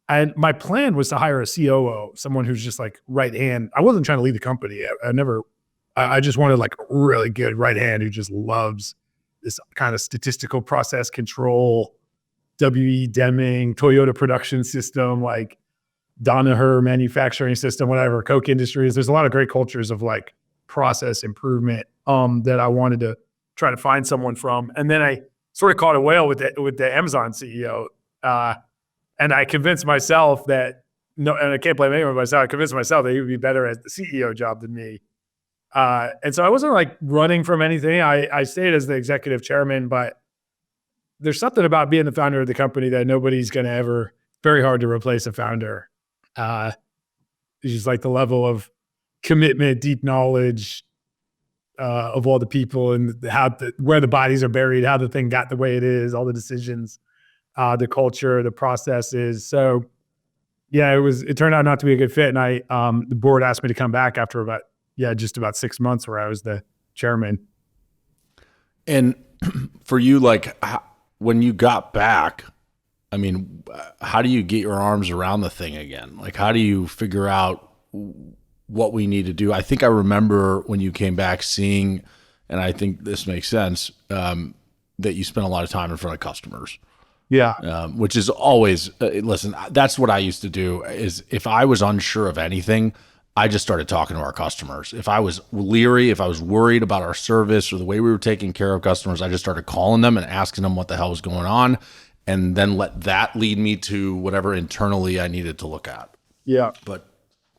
And my plan was to hire a COO, someone who's just like right hand. I wasn't trying to lead the company. I just wanted like a really good right hand who just loves this kind of statistical process control, W.E. Deming, Toyota production system, like Danaher manufacturing system, whatever, Coke Industries. There's a lot of great cultures of like process improvement that I wanted to try to find someone from. And then I sort of caught a whale with the Amazon CEO. And I convinced myself that, no, and I can't blame anyone but myself, I convinced myself that he would be better at the CEO job than me. And so I wasn't like running from anything. I stayed as the executive chairman, but there's something about being the founder of the company that nobody's going to ever, very hard to replace a founder. It's just like the level of commitment, deep knowledge of all the people and where the bodies are buried, how the thing got the way it is, all the decisions, the culture, the processes. So yeah, it turned out not to be a good fit. And the board asked me to come back after just about 6 months where I was the chairman. And for you, like when you got back, I mean, how do you get your arms around the thing again? Like, how do you figure out what we need to do? I think I remember when you came back seeing, and I think this makes sense, that you spent a lot of time in front of customers. Yeah. Which is always, listen, that's what I used to do is if I was unsure of anything, I just started talking to our customers. If I was leery, if I was worried about our service or the way we were taking care of customers, I just started calling them and asking them what the hell was going on, and then let that lead me to whatever internally I needed to look at. Yeah. But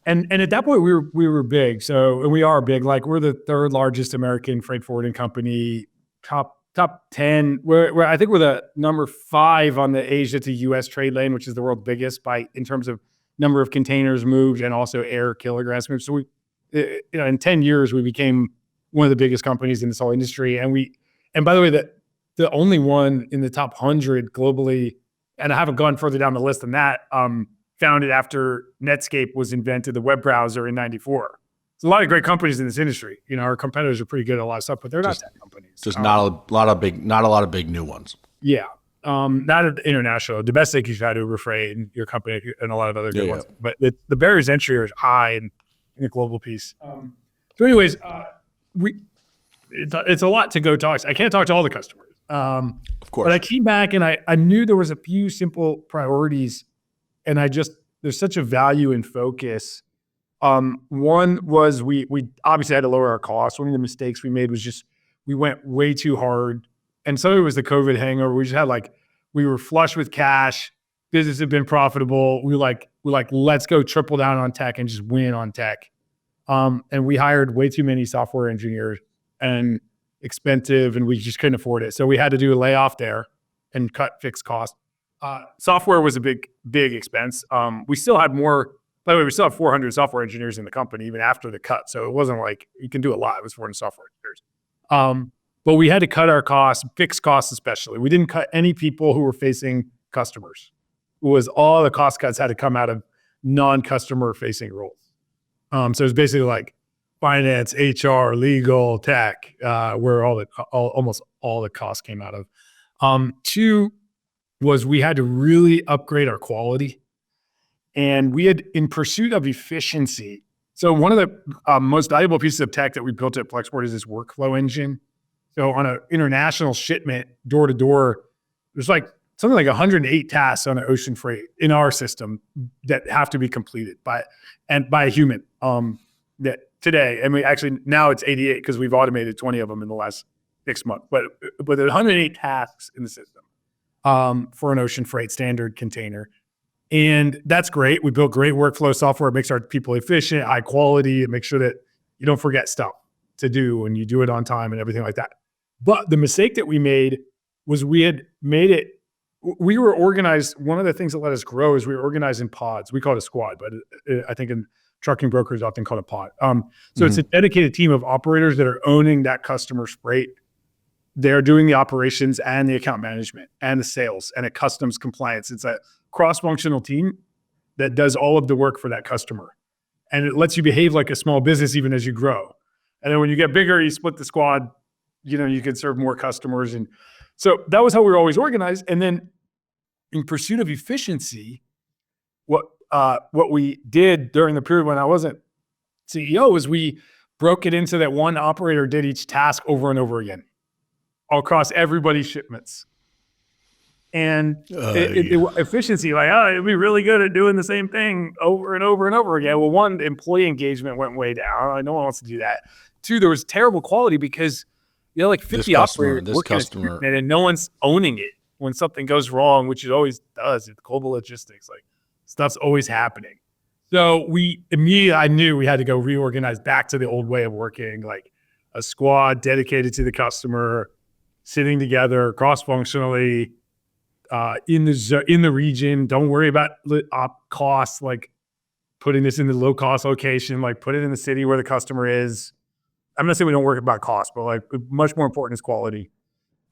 and at that point we were big. So, and we are big. Like we're the third largest American freight forwarding company, top 10. I think we're the number 5 on the Asia to US trade lane, which is the world's biggest in terms of number of containers moved and also air kilograms moved. So in 10 years, we became one of the biggest companies in this whole industry. And by the way, the only one in the top 100 globally, and I haven't gone further down the list than that, founded after Netscape was invented, the web browser in 94. There's a lot of great companies in this industry. Our competitors are pretty good at a lot of stuff, but they're not tech companies. Just not a lot of big new ones. Yeah. Not international. Domestic, you've had Uber Freight and your company and a lot of other good ones. But the barriers to entry are high in the global piece. So anyways, it's a lot to go talk. I can't talk to all the customers. Of course. But I came back and I knew there was a few simple priorities, and there's such a value in focus. One was we obviously had to lower our costs. One of the mistakes we made was just we went way too hard. And some of it was the COVID hangover. We just had we were flush with cash. Business had been profitable. We're like, let's go triple down on tech and just win on tech. And we hired way too many software engineers and expensive, and we just couldn't afford it. So we had to do a layoff there and cut fixed costs. Software was a big expense. We still had more. By the way, we still have 400 software engineers in the company even after the cut. So it wasn't like you can do a lot. It was 400 software engineers. But we had to cut our costs, fixed costs especially. We didn't cut any people who were facing customers. It was all the cost cuts had to come out of non-customer facing roles. So it was basically like finance, HR, legal, tech, where almost all the costs came out of. 2 was we had to really upgrade our quality. And we had, in pursuit of efficiency, so one of the most valuable pieces of tech that we built at Flexport is this workflow engine. So on an international shipment, door to door, there's something like 108 tasks on an ocean freight in our system that have to be completed by a human. That today, and now it's 88 because we've automated 20 of them in the last 6 months. But there's 108 tasks in the system for an ocean freight standard container. And that's great. We built great workflow software. It makes our people efficient, high quality. It makes sure that you don't forget stuff to do and you do it on time and everything like that. But the mistake that we made was we were organized. One of the things that let us grow is we were organized in pods. We call it a squad, but I think in trucking brokers often call it a pod. So it's a dedicated team of operators that are owning that customer's freight. They're doing the operations and the account management and the sales and a customs compliance. It's a cross-functional team that does all of the work for that customer. And it lets you behave like a small business even as you grow. And then when you get bigger, you split the squad, you can serve more customers. And so that was how we were always organized. And then in pursuit of efficiency, what we did during the period when I wasn't CEO is we broke it into that one operator did each task over and over again across everybody's shipments. And efficiency, it'd be really good at doing the same thing over and over and over again. Well, 1, employee engagement went way down. No one wants to do that. 2, there was terrible quality because, You have like 50 operators this working customer, and no one's owning it when something goes wrong, which it always does. It's global logistics. Like stuff's always happening. So I knew we had to go reorganize back to the old way of working, like a squad dedicated to the customer, sitting together cross-functionally in the region. Don't worry about costs, like putting this in the low-cost location, like put it in the city where the customer is. I'm not saying we don't worry about cost, but like much more important is quality.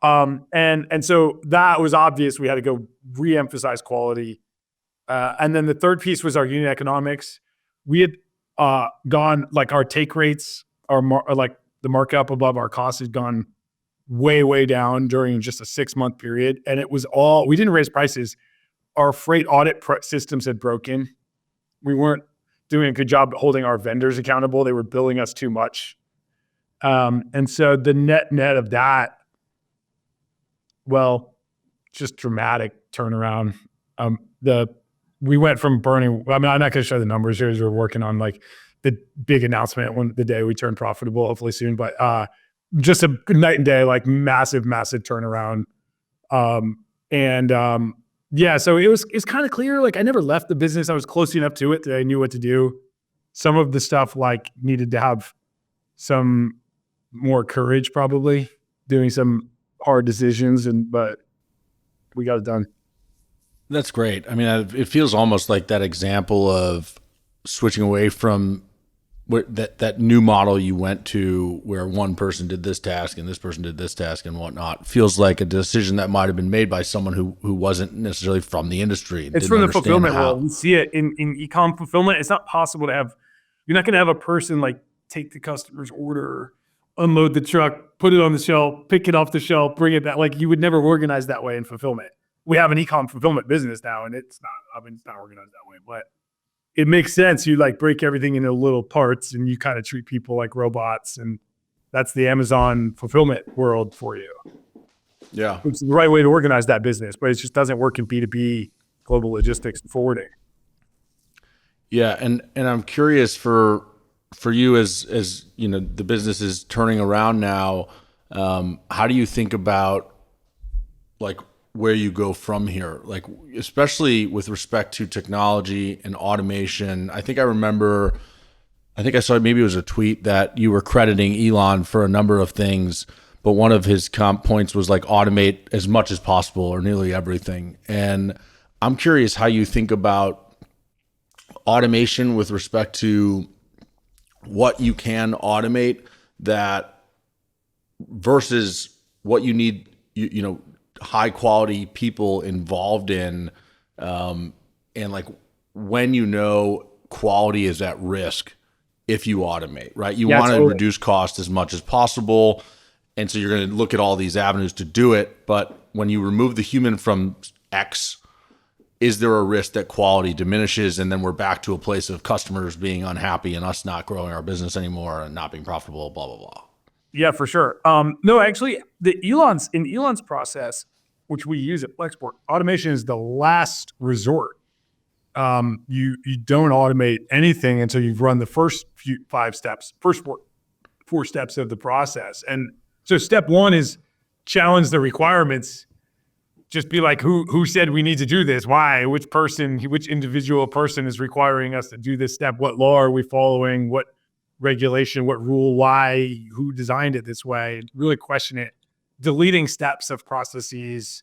And so that was obvious. We had to go re-emphasize quality. And then the third piece was our unit economics. We had gone, like our take rates, like the markup above our costs had gone way, way down during just a 6-month period. And it was we didn't raise prices. Our freight audit systems had broken. We weren't doing a good job holding our vendors accountable. They were billing us too much. And so the net of that, well, just dramatic turnaround. We went from burning, I'm not going to show the numbers here as we're working on like the big announcement the day we turned profitable, hopefully soon, but just a night and day, like massive turnaround. Yeah, so it's kind of clear, like I never left the business. I was close enough to it that I knew what to do. Some of the stuff like needed to have some more courage, probably doing some hard decisions, but we got it done. that's great. I mean, it feels almost like that example of switching away from that new model you went to where one person did this task and this person did this task and whatnot. Feels like a decision that might have been made by someone who wasn't necessarily from the industry. It's from the fulfillment world. We see it in e-com fulfillment. It's not possible to you're not going to have a person like take the customer's order, unload the truck, put it on the shelf, pick it off the shelf, bring it back. Like you would never organize that way in fulfillment. We have an e-com fulfillment business now, and it's not organized that way, but it makes sense. You like break everything into little parts and you kind of treat people like robots, and that's the Amazon fulfillment world for you. Yeah. It's the right way to organize that business, but it just doesn't work in B2B global logistics and forwarding. Yeah. And I'm curious for you as you know, the business is turning around now. How do you think about like where you go from here, like especially with respect to technology and automation? I think I saw, maybe it was a tweet that you were crediting Elon for a number of things, but one of his points was like automate as much as possible or nearly everything. And I'm curious how you think about automation with respect to what you can automate that versus what you need, you know, high quality people involved in, and like when you know quality is at risk if you automate, right? You want to reduce cost as much as possible. And so you're going to look at all these avenues to do it. But when you remove the human from X, is there a risk that quality diminishes and then we're back to a place of customers being unhappy and us not growing our business anymore and not being profitable, blah, blah, blah? Yeah, for sure. No, actually, in Elon's process, which we use at Flexport, automation is the last resort. You don't automate anything until you've run the first four steps of the process. And so step one is challenge the requirements. Just be like, who said we need to do this? Why? Which individual person is requiring us to do this step? What law are we following? What regulation, what rule, why, who designed it this way? Really question it. Deleting steps of processes.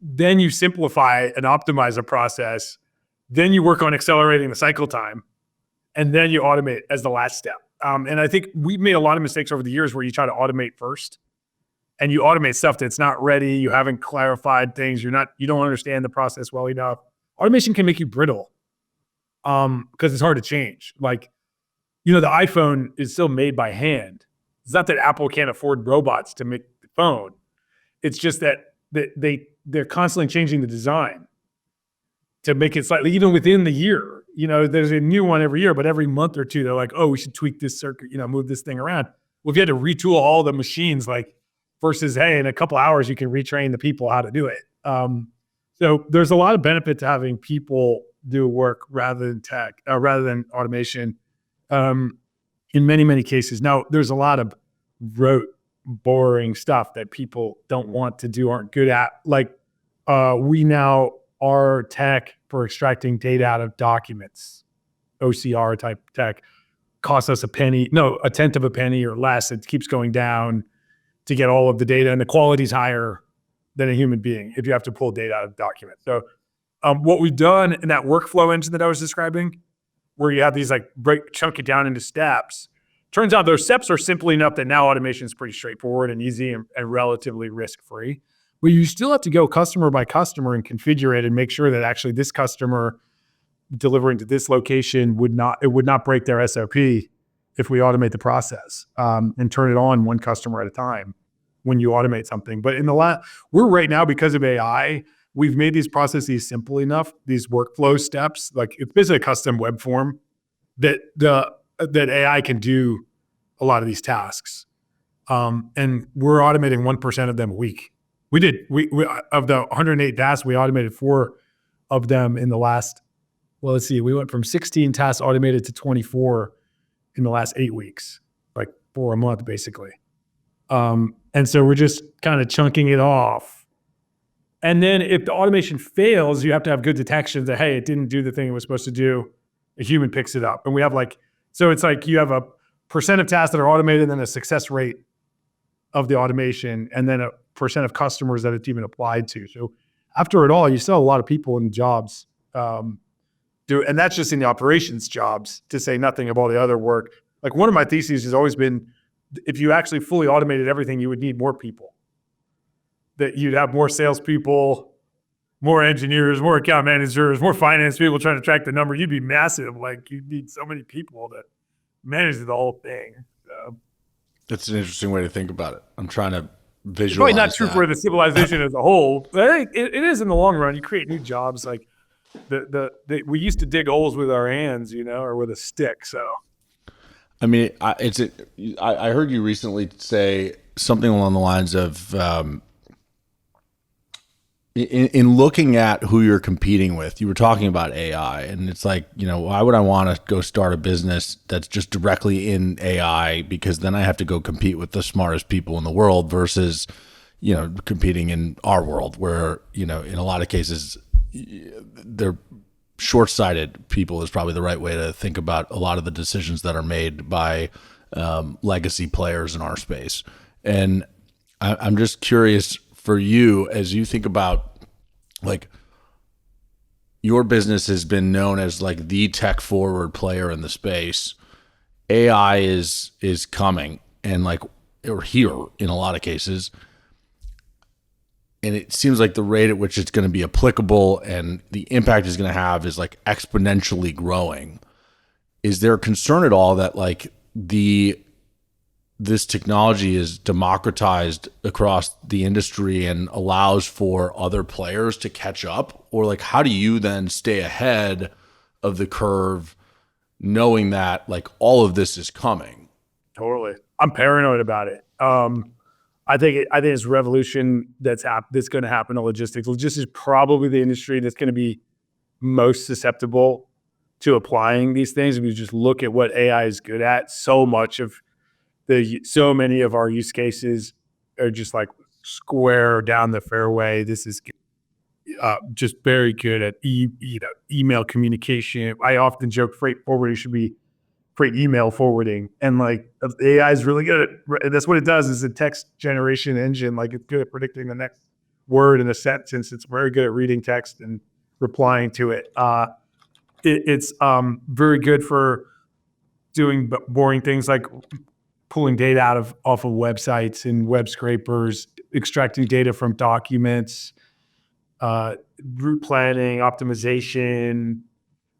Then you simplify and optimize a process. Then you work on accelerating the cycle time. And then you automate as the last step. And I think we've made a lot of mistakes over the years where you try to automate first and you automate stuff that's not ready. You haven't clarified things. You don't understand the process well enough. Automation can make you brittle because it's hard to change. Like, you know, the iPhone is still made by hand. It's not that Apple can't afford robots to make the phone. It's just that they're constantly changing the design to make it slightly, even within the year. You know, there's a new one every year, but every month or two, they're like, oh, we should tweak this circuit, you know, move this thing around. Well, if you had to retool all the machines, like versus, hey, in a couple hours, you can retrain the people how to do it. So there's a lot of benefit to having people do work rather than automation. In many cases. Now, there's a lot of rote boring stuff that people don't want to do, aren't good at. Like we now are tech for extracting data out of documents, OCR type tech, costs us a tenth of a penny or less. It keeps going down to get all of the data, and the quality's higher than a human being if you have to pull data out of documents. So what we've done in that workflow engine that I was describing, where you have these like chunk it down into steps, turns out those steps are simple enough that now automation is pretty straightforward and easy and relatively risk-free. But you still have to go customer by customer and configure it and make sure that actually this customer delivering to this location would not break their SOP if we automate the process and turn it on one customer at a time when you automate something. But we're right now, because of AI, we've made these processes simple enough, these workflow steps, like it's basically a custom web form that AI can do a lot of these tasks. And we're automating 1% of them a week. We of the 108 tasks, we automated 4 of them in the last, we went from 16 tasks automated to 24 in the last 8 weeks, like 4 a month, basically. And so we're just kind of chunking it off. And then if the automation fails, you have to have good detection that, hey, it didn't do the thing it was supposed to do. A human picks it up. And we have so it's like you have a percent of tasks that are automated and then a success rate of the automation and then a percent of customers that it's even applied to. So after it all, you still have a lot of people in jobs and that's just in the operations jobs, to say nothing of all the other work. Like one of my theses has always been, if you actually fully automated everything, you would need more people. That you'd have more salespeople, more engineers, more account managers, more finance people trying to track the number. You'd be massive. Like you'd need so many people to manage the whole thing. That's an interesting way to think about it. I'm trying to visualize. Probably not true for the civilization as a whole, but I think it is in the long run. You create new jobs. Like we used to dig holes with our hands, or with a stick. So, I mean, I heard you recently say something along the lines of, in looking at who you're competing with, you were talking about AI, and it's like, why would I want to go start a business that's just directly in AI? Because then I have to go compete with the smartest people in the world versus, competing in our world where, in a lot of cases, they're short-sighted people is probably the right way to think about a lot of the decisions that are made by legacy players in our space. And I'm just curious for you, as you think about, like, your business has been known as like the tech forward player in the space. AI is coming and or here in a lot of cases. And it seems like the rate at which it's going to be applicable and the impact it's going to have is like exponentially growing. Is there concern at all that this technology is democratized across the industry and allows for other players to catch up? Or how do you then stay ahead of the curve knowing that all of this is coming? Totally. I'm paranoid about it. I think it's a revolution that's going to happen in logistics. Logistics is probably the industry that's going to be most susceptible to applying these things. If you just look at what AI is good at, so many of our use cases are just square down the fairway. This is just very good at email communication. I often joke freight forwarding should be freight email forwarding, and AI is really good at. That's what it does. Is a text generation engine. It's good at predicting the next word in a sentence. It's very good at reading text and replying to it. It's very good for doing boring things like pulling data off of websites and web scrapers, extracting data from documents, route planning, optimization.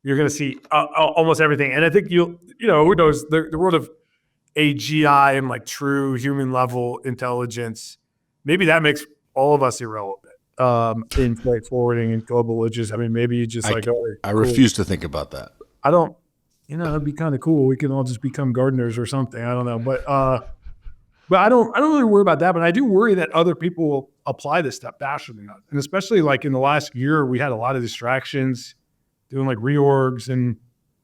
You're going to see almost everything. And I think who knows, the world of AGI and true human level intelligence, maybe that makes all of us irrelevant in freight forwarding and global logistics. I mean, maybe you just I refuse to think about that. I don't, it'd be kind of cool. We can all just become gardeners or something. I don't know. But I don't really worry about that. But I do worry that other people will apply this stuff faster than us. And especially in the last year, we had a lot of distractions, doing reorgs and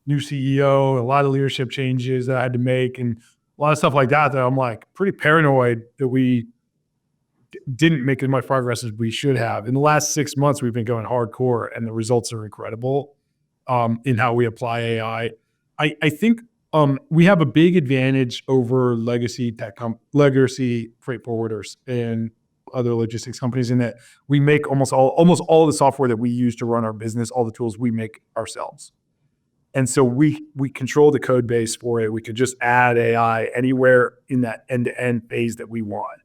new CEO, a lot of leadership changes that I had to make, and a lot of stuff like that I'm like pretty paranoid that we didn't make as much progress as we should have. In the last 6 months, we've been going hardcore, and the results are incredible in how we apply AI. I think we have a big advantage over legacy freight forwarders and other logistics companies in that we make almost all the software that we use to run our business, all the tools we make ourselves. And so we control the code base for it. We could just add AI anywhere in that end-to-end phase that we want.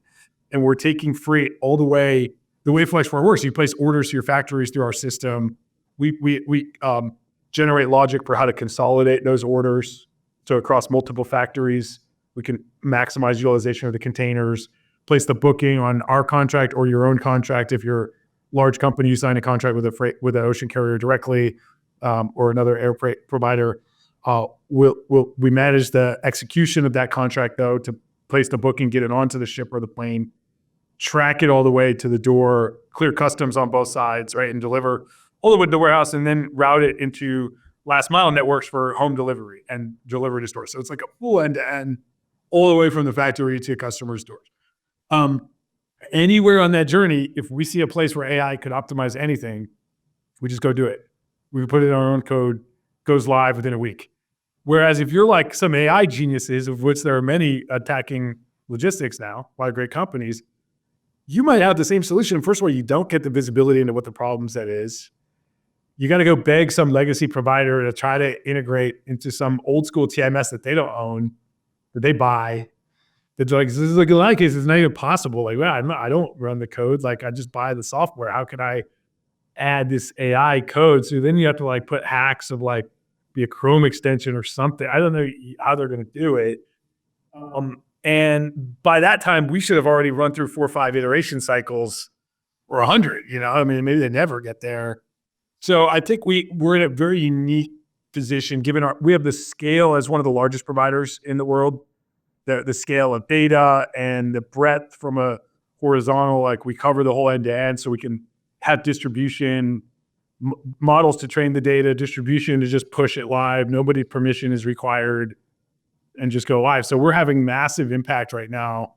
And we're taking freight all the way Flexport works. You place orders to your factories through our system. We generate logic for how to consolidate those orders. So across multiple factories, we can maximize utilization of the containers, place the booking on our contract or your own contract. If you're a large company, you sign a contract with an ocean carrier directly or another air freight provider. We manage the execution of that contract, though, to place the booking, get it onto the ship or the plane, track it all the way to the door, clear customs on both sides, right, and deliver all the way to the warehouse, and then route it into last mile networks for home delivery and delivery to stores. So it's like a full end-to-end all the way from the factory to customers' doors. Anywhere on that journey, if we see a place where AI could optimize anything, we just go do it. We put it in our own code, goes live within a week. Whereas if you're like some AI geniuses, of which there are many attacking logistics now, a lot of great companies, you might have the same solution. First of all, you don't get the visibility into what the problem set is. You got to go beg some legacy provider to try to integrate into some old school TMS that they don't own, that they buy. It's like, this is like in a lot of cases, it's not even possible. Like, well, I don't run the code. Like, I just buy the software. How can I add this AI code? So then you have to like put hacks of like be a Chrome extension or something. I don't know how they're going to do it. And by that time, we should have already run through 4 or 5 iteration cycles or 100. I mean, maybe they never get there. So I think we're in a very unique position given we have the scale as one of the largest providers in the world. The scale of data and the breadth from a horizontal, like we cover the whole end to end, so we can have distribution models to train the data, distribution to just push it live. Nobody permission is required and just go live. So we're having massive impact right now.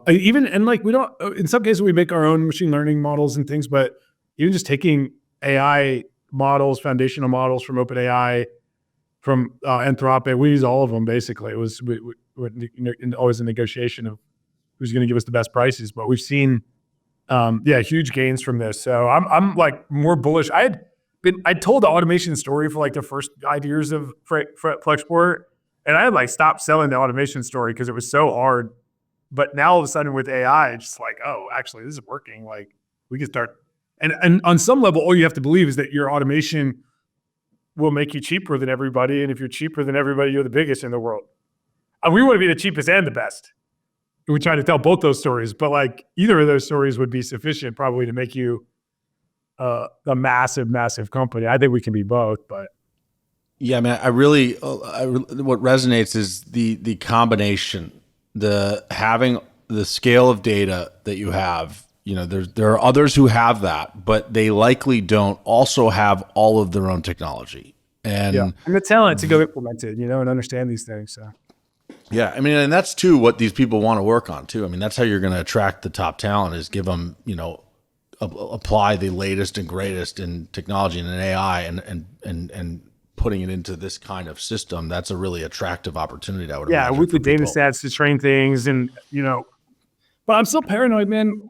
We don't, in some cases we make our own machine learning models and things, but even just taking AI models, foundational models from OpenAI, from Anthropic, we use all of them basically. It was always a negotiation of who's going to give us the best prices, but we've seen huge gains from this. So I'm like more bullish. I told the automation story for like the first 5 years of Flexport, and I had like stopped selling the automation story because it was so hard. But now all of a sudden with AI, it's just like, oh, actually this is working. Like we can start, and on some level, all you have to believe is that your automation will make you cheaper than everybody. And if you're cheaper than everybody, you're the biggest in the world. And we want to be the cheapest and the best. We try to tell both those stories, but like either of those stories would be sufficient probably to make you a massive, massive company. I think we can be both, but. Yeah, man, what resonates is the combination, having the scale of data that you have. There are others who have that, but they likely don't also have all of their own technology and the talent to go implement it, and understand these things. So. Yeah, I mean, and that's too what these people want to work on too. I mean, that's how you're going to attract the top talent is give them, apply the latest and greatest in technology and in AI and putting it into this kind of system. That's a really attractive opportunity, I would imagine. Yeah, with the data sets to train things and, but I'm still paranoid, man.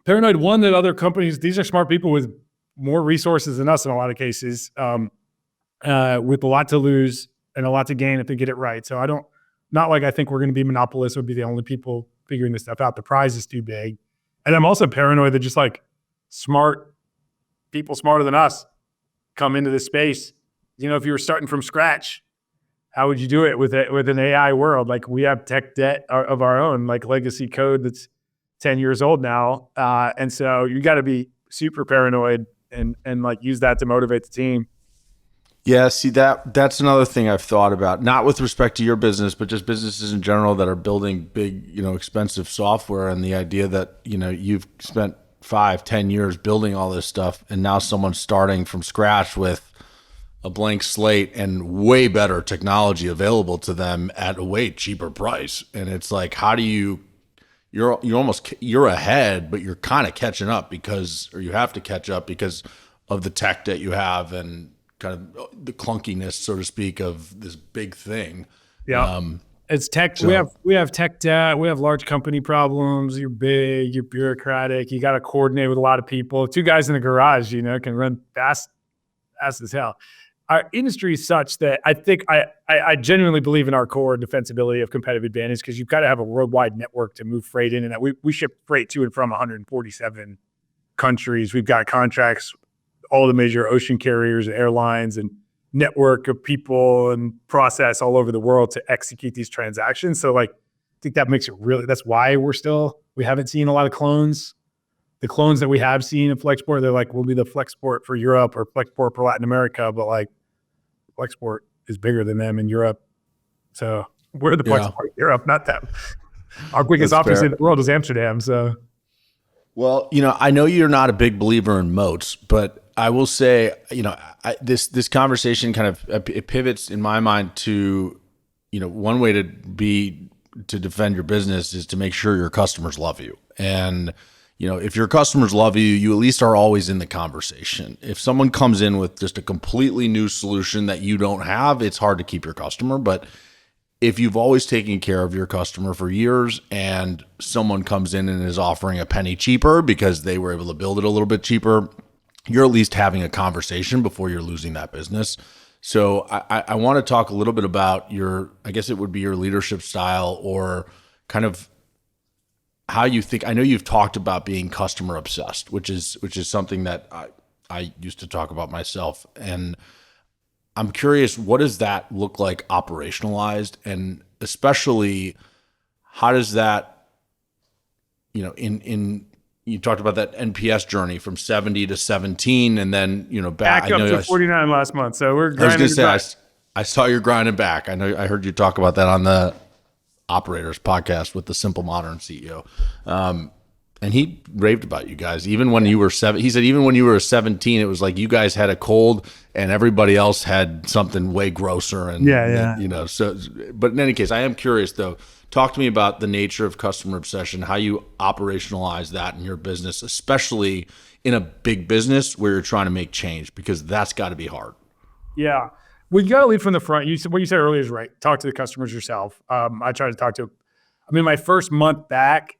Paranoid, one, that other companies, these are smart people with more resources than us in a lot of cases, with a lot to lose and a lot to gain if they get it right. So not like I think we're going to be monopolists or be the only people figuring this stuff out. The prize is too big. And I'm also paranoid that just like smart people smarter than us come into this space. If you were starting from scratch, how would you do it with an AI world? Like we have tech debt of our own, like legacy code that's 10 years old now. And so you got to be super paranoid and like use that to motivate the team. Yeah, see that's another thing I've thought about, not with respect to your business, but just businesses in general that are building big, expensive software, and the idea that, you've spent 5-10 years building all this stuff and now someone's starting from scratch with, a blank slate and way better technology available to them at a way cheaper price. And it's like, how do you're ahead, but you're kind of catching up or you have to catch up because of the tech that you have and kind of the clunkiness, so to speak, of this big thing. Yeah. It's tech. So- we have tech debt. We have large company problems. You're big. You're bureaucratic. You got to coordinate with a lot of people. Two guys in the garage, can run fast as hell. Our industry is such that I think I genuinely believe in our core defensibility of competitive advantage, because you've got to have a worldwide network to move freight in and out. We ship freight to and from 147 countries. We've got contracts, all the major ocean carriers, airlines, and network of people and process all over the world to execute these transactions. So I think that makes it that's why we haven't seen a lot of clones. The clones that we have seen in Flexport, they're like, we'll be the Flexport for Europe or Flexport for Latin America, but Flexport is bigger than them in Europe. So we're the Flexport in Europe, not them. Our quickest office in the world is Amsterdam. So, well, I know you're not a big believer in moats, but I will say, this conversation kind of it pivots in my mind to, one way to defend your business is to make sure your customers love you. And, if your customers love you, you at least are always in the conversation. If someone comes in with just a completely new solution that you don't have, it's hard to keep your customer. But if you've always taken care of your customer for years and someone comes in and is offering a penny cheaper because they were able to build it a little bit cheaper, you're at least having a conversation before you're losing that business. So I want to talk a little bit about I guess it would be your leadership style, or kind of how you think. I know you've talked about being customer obsessed, which is something that I used to talk about myself. And I'm curious, what does that look like operationalized? And especially, how does that, you talked about that NPS journey from 70 to 17, and then, back up to 49 last month. So we're grinding. I was going to say, I saw you grinding back. I heard you talk about that on the Operators podcast with the Simple Modern CEO. And he raved about you guys. Even when you were he said, even when you were 17, it was like you guys had a cold and everybody else had something way grosser. And so, but in any case, I am curious though. Talk to me about the nature of customer obsession, how you operationalize that in your business, especially in a big business where you're trying to make change, because that's got to be hard. Yeah. We got to lead from the front. What you said earlier is right. Talk to the customers yourself. I try to talk to, my first month back,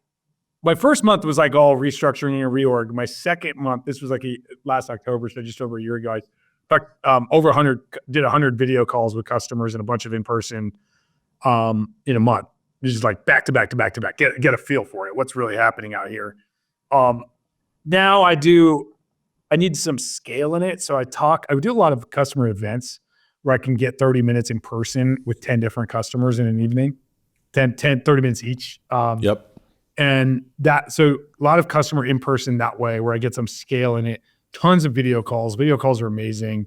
was like all restructuring and reorg. My second month, this was last October, so just over a year ago, I talked did 100 video calls with customers and a bunch of in-person in a month. Just back to back to back to back. Get a feel for it. What's really happening out here? Now I need some scale in it. So I do a lot of customer events where I can get 30 minutes in person with 10 different customers in an evening, 30 minutes each. Yep. And so a lot of customer in person that way, where I get some scale in it, tons of video calls. Video calls are amazing.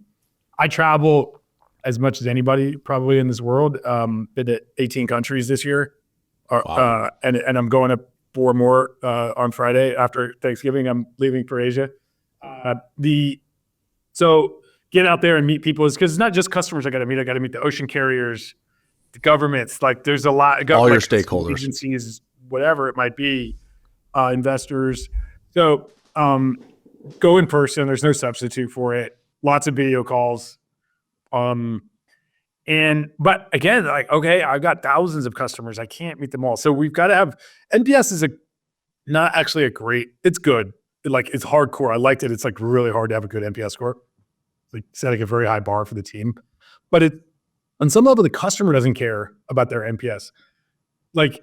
I travel as much as anybody probably in this world. Been to 18 countries this year. Wow. And I'm going to 4 more on Friday after Thanksgiving. I'm leaving for Asia. So get out there and meet people, is because it's not just customers I got to meet. I got to meet the ocean carriers, the governments. There's a lot. All your stakeholders, agencies, whatever it might be, investors. So go in person. There's no substitute for it. Lots of video calls. But again, okay, I've got thousands of customers. I can't meet them all. So we've got to have, NPS is not actually it's good. It's hardcore. I liked it. It's really hard to have a good NPS score. Setting a very high bar for the team. But on some level, the customer doesn't care about their NPS. It's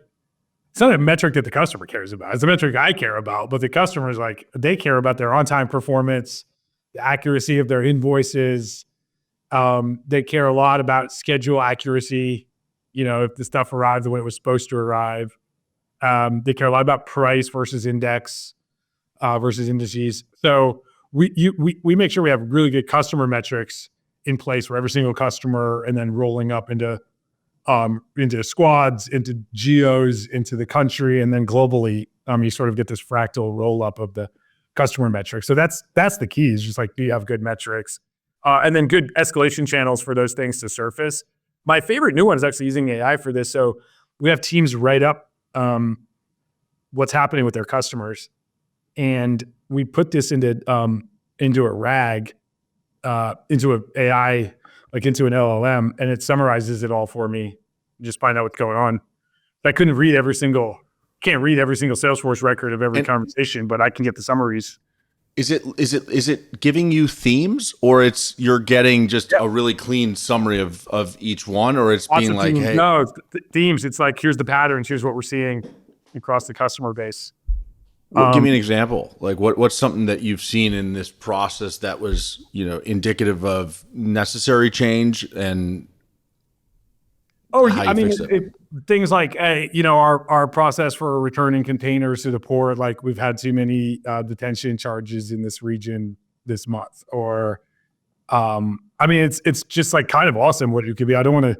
not a metric that the customer cares about. It's a metric I care about, but the customers, they care about their on-time performance, the accuracy of their invoices. They care a lot about schedule accuracy. If the stuff arrived the way it was supposed to arrive. They care a lot about price versus index, versus indices. So we make sure we have really good customer metrics in place for every single customer, and then rolling up into squads, into geos, into the country, and then globally, you sort of get this fractal roll up of the customer metrics. So that's the key, is just do you have good metrics? and then good escalation channels for those things to surface. My favorite new one is actually using AI for this. So we have teams write up what's happening with their customers, and we put this into a RAG, into an AI, like into an LLM, and it summarizes it all for me. Just find out what's going on. I can't read every single Salesforce record of every conversation, but I can get the summaries. Is it giving you themes, or you're getting just a really clean summary of each one, or it's being like, themes. hey, No, it's themes. It's like, here's the patterns, here's what we're seeing across the customer base. Give me an example. Like what's something that you've seen in this process that was, indicative of necessary change and things like, our process for returning containers to the port, like we've had too many detention charges in this region this month, or it's just like kind of awesome what it could be. I don't want to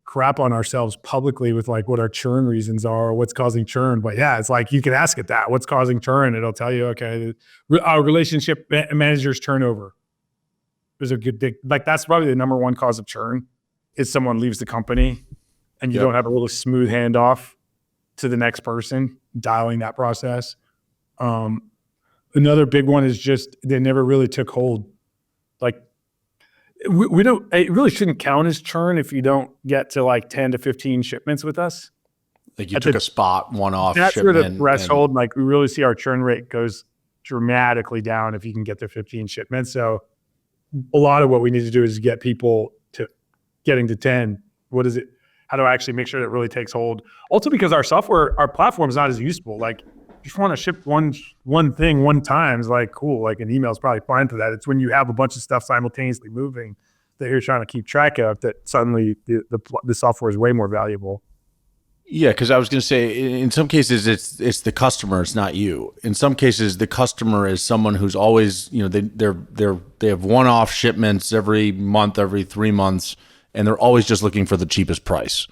crap on ourselves publicly with like what our churn reasons are or what's causing churn, but yeah, it's like you can ask it that, what's causing churn? It'll tell you, okay, our relationship manager's turnover is a good thing. Like that's probably the number one cause of churn, is someone leaves the company and you don't have a really smooth handoff to the next person dialing that process. Another big one is just they never really took hold. Like we don't, it really shouldn't count as churn if you don't get to like 10 to 15 shipments with us. Like you took a spot one-off that's shipment. That's where the threshold, like we really see our churn rate goes dramatically down if you can get to 15 shipments. So a lot of what we need to do is get people to getting to 10. What is it? How do I actually make sure that it really takes hold? Also, because our software, our platform is not as useful. Like, if you want to ship one thing one time, is like cool. Like an email is probably fine for that. It's when you have a bunch of stuff simultaneously moving that you're trying to keep track of that suddenly the software is way more valuable. Yeah, because I was going to say, in some cases it's the customer, it's not you. In some cases, the customer is someone who's always, they have one-off shipments every month, every 3 months, and they're always just looking for the cheapest price.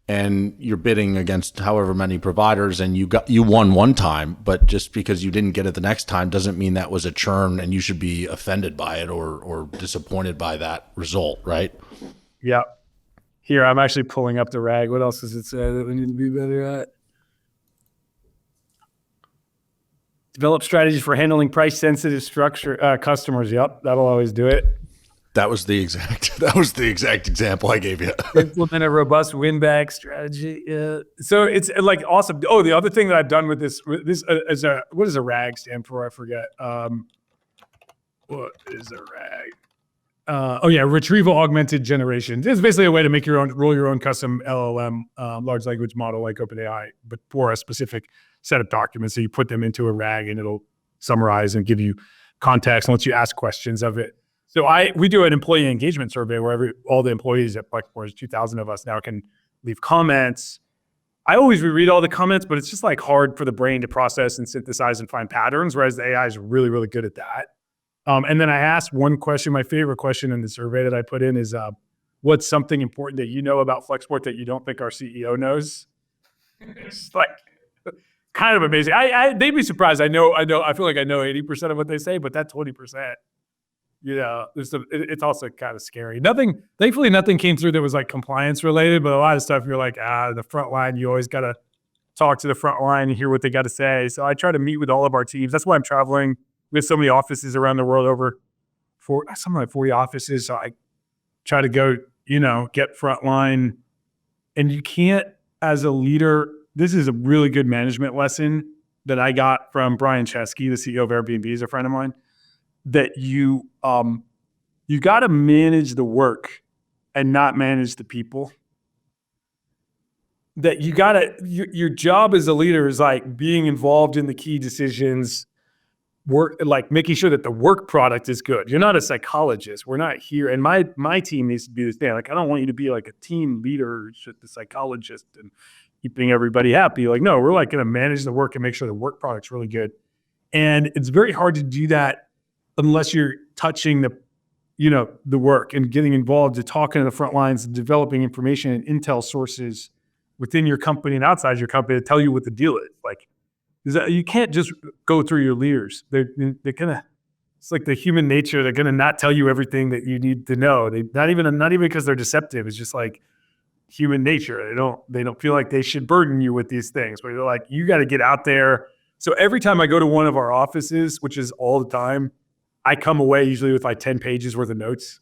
And you're bidding against however many providers, and you won one time, but just because you didn't get it the next time doesn't mean that was a churn, and you should be offended by it or disappointed by that result, right? Yeah. Here, I'm actually pulling up the RAG. What else does it say that we need to be better at? Develop strategies for handling price-sensitive customers. Yep, that'll always do it. That was the exact example I gave you. Implement a robust win-back strategy. So it's like awesome. Oh, the other thing that I've done with this is what does a RAG stand for? I forget. What is a RAG? Retrieval augmented generation. It's basically a way to make roll your own custom LLM, large language model like OpenAI, but for a specific set of documents. So you put them into a RAG and it'll summarize and give you context and lets you ask questions of it. So we do an employee engagement survey where all the employees at Flexport, 2,000 of us now, can leave comments. I always reread all the comments, but it's just like hard for the brain to process and synthesize and find patterns, whereas the AI is really, really good at that. And then I asked one question. My favorite question in the survey that I put in is, what's something important that you know about Flexport that you don't think our CEO knows? It's like kind of amazing. They'd be surprised. I feel like I know 80% of what they say, but that 20%, it's also kind of scary. Thankfully nothing came through that was like compliance related, but a lot of stuff you're like, the front line, you always got to talk to the front line and hear what they got to say. So I try to meet with all of our teams. That's why I'm traveling. We have so many offices around the world, something like 40 offices. So I try to go, get frontline. And you can't, as a leader, this is a really good management lesson that I got from Brian Chesky, the CEO of Airbnb, is a friend of mine, that you got to manage the work and not manage the people. That your job as a leader is like being involved in the key decisions, work, like making sure that the work product is good. You're not a psychologist. We're not here. And my team needs to be this thing. Like, I don't want you to be like a team leader, the psychologist and keeping everybody happy. Like, no, we're like going to manage the work and make sure the work product's really good. And it's very hard to do that unless you're touching the work and getting involved and talking to the front lines and developing information and intel sources within your company and outside your company to tell you what the deal is. Like, you can't just go through your leaders. They're gonna it's like the human nature. They're going to not tell you everything that you need to know. They not even because they're deceptive. It's just like human nature. They don't feel like they should burden you with these things, but they're like, you got to get out there. So every time I go to one of our offices, which is all the time, I come away usually with like 10 pages worth of notes.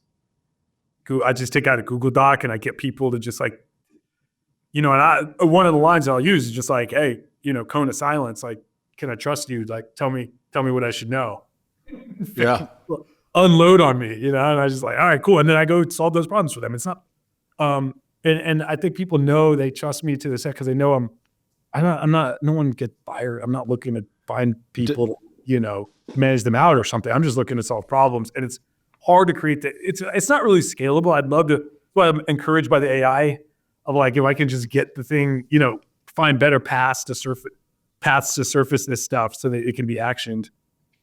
I just take out a Google Doc and I get people to just like, and one of the lines I'll use is just like, hey, cone of silence. Like, can I trust you? Like, tell me what I should know. Yeah. Unload on me, and I just like, all right, cool. And then I go solve those problems for them. It's not, and I think people know they trust me to the set because they know I'm not, no one get fired. I'm not looking to find people, manage them out or something. I'm just looking to solve problems. And it's hard to create it's not really scalable. I'd love to, well, I'm encouraged by the AI of like, if I can just get the thing, find better paths to surface this stuff so that it can be actioned.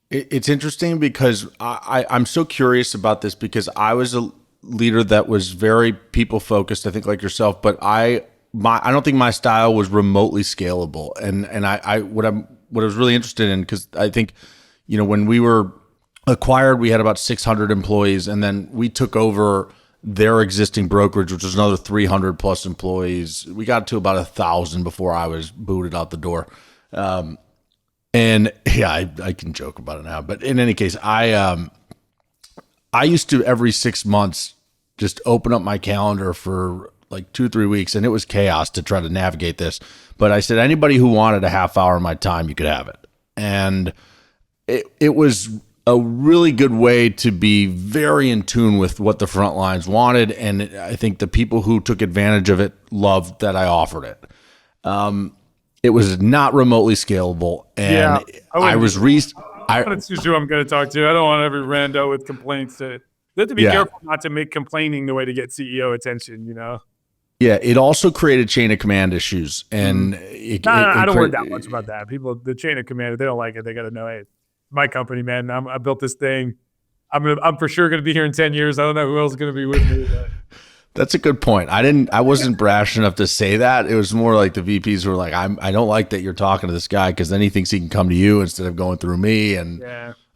It's interesting because I'm so curious about this because I was a leader that was very people focused, I think like yourself, but I don't think my style was remotely scalable. And what I was really interested in, because I think, when we were acquired, we had about 600 employees, and then we took over their existing brokerage, which was another 300 plus employees. We got to about 1,000 before I was booted out the door. And yeah, I can joke about it now, but in any case, I used to every 6 months just open up my calendar for like 2-3 weeks, and it was chaos to try to navigate this. But I said, anybody who wanted a half hour of my time, you could have it. And it was a really good way to be very in tune with what the front lines wanted. And I think the people who took advantage of it loved that I offered it. It was not remotely scalable. And That's just who I'm going to talk to. I don't want every rando with complaints. You have to be careful not to make complaining the way to get CEO attention, Yeah, it also created chain of command issues. And I don't worry that much about that. People, the chain of command, if they don't like it, they got to know, hey, my company, man, I built this thing. I'm for sure going to be here in 10 years. I don't know who else is going to be with me. But. That's a good point. I wasn't brash enough to say that. It was more like the VPs were like, I don't like that you're talking to this guy because then he thinks he can come to you instead of going through me. And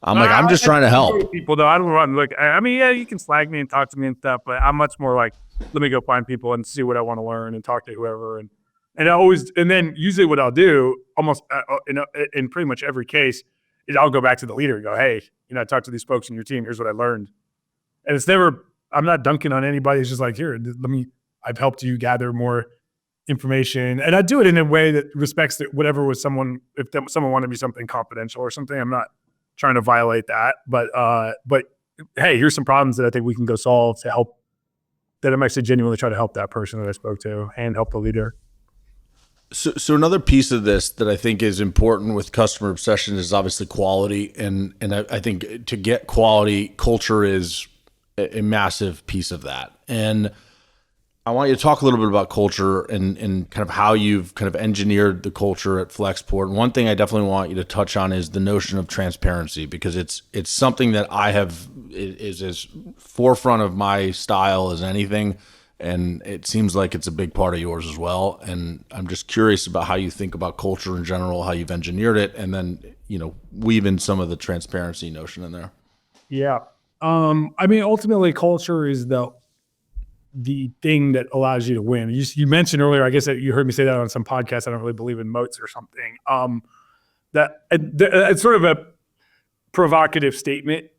I'm just trying to help people though. I don't want to look, you can slag me and talk to me and stuff, but I'm much more like, let me go find people and see what I want to learn and talk to whoever. And then usually what I'll do almost in pretty much every case is I'll go back to the leader and go, hey, I talked to these folks in your team. Here's what I learned. And it's never, I'm not dunking on anybody. It's just like, here, I've helped you gather more information. And I do it in a way that respects that whatever was someone wanted me something confidential or something, I'm not trying to violate that. But hey, here's some problems that I think we can go solve to help, that I'm actually genuinely trying to help that person that I spoke to and help the leader. So another piece of this that I think is important with customer obsession is obviously quality. And I think to get quality, culture is a massive piece of that. And I want you to talk a little bit about culture and kind of how you've kind of engineered the culture at Flexport. And one thing I definitely want you to touch on is the notion of transparency, because it's something that I have is as forefront of my style as anything. And it seems like it's a big part of yours as well. And I'm just curious about how you think about culture in general, how you've engineered it, and then, weave in some of the transparency notion in there. Yeah. Ultimately culture is the thing that allows you to win. You mentioned earlier, I guess that you heard me say that on some podcast, I don't really believe in moats or something. It's sort of a provocative statement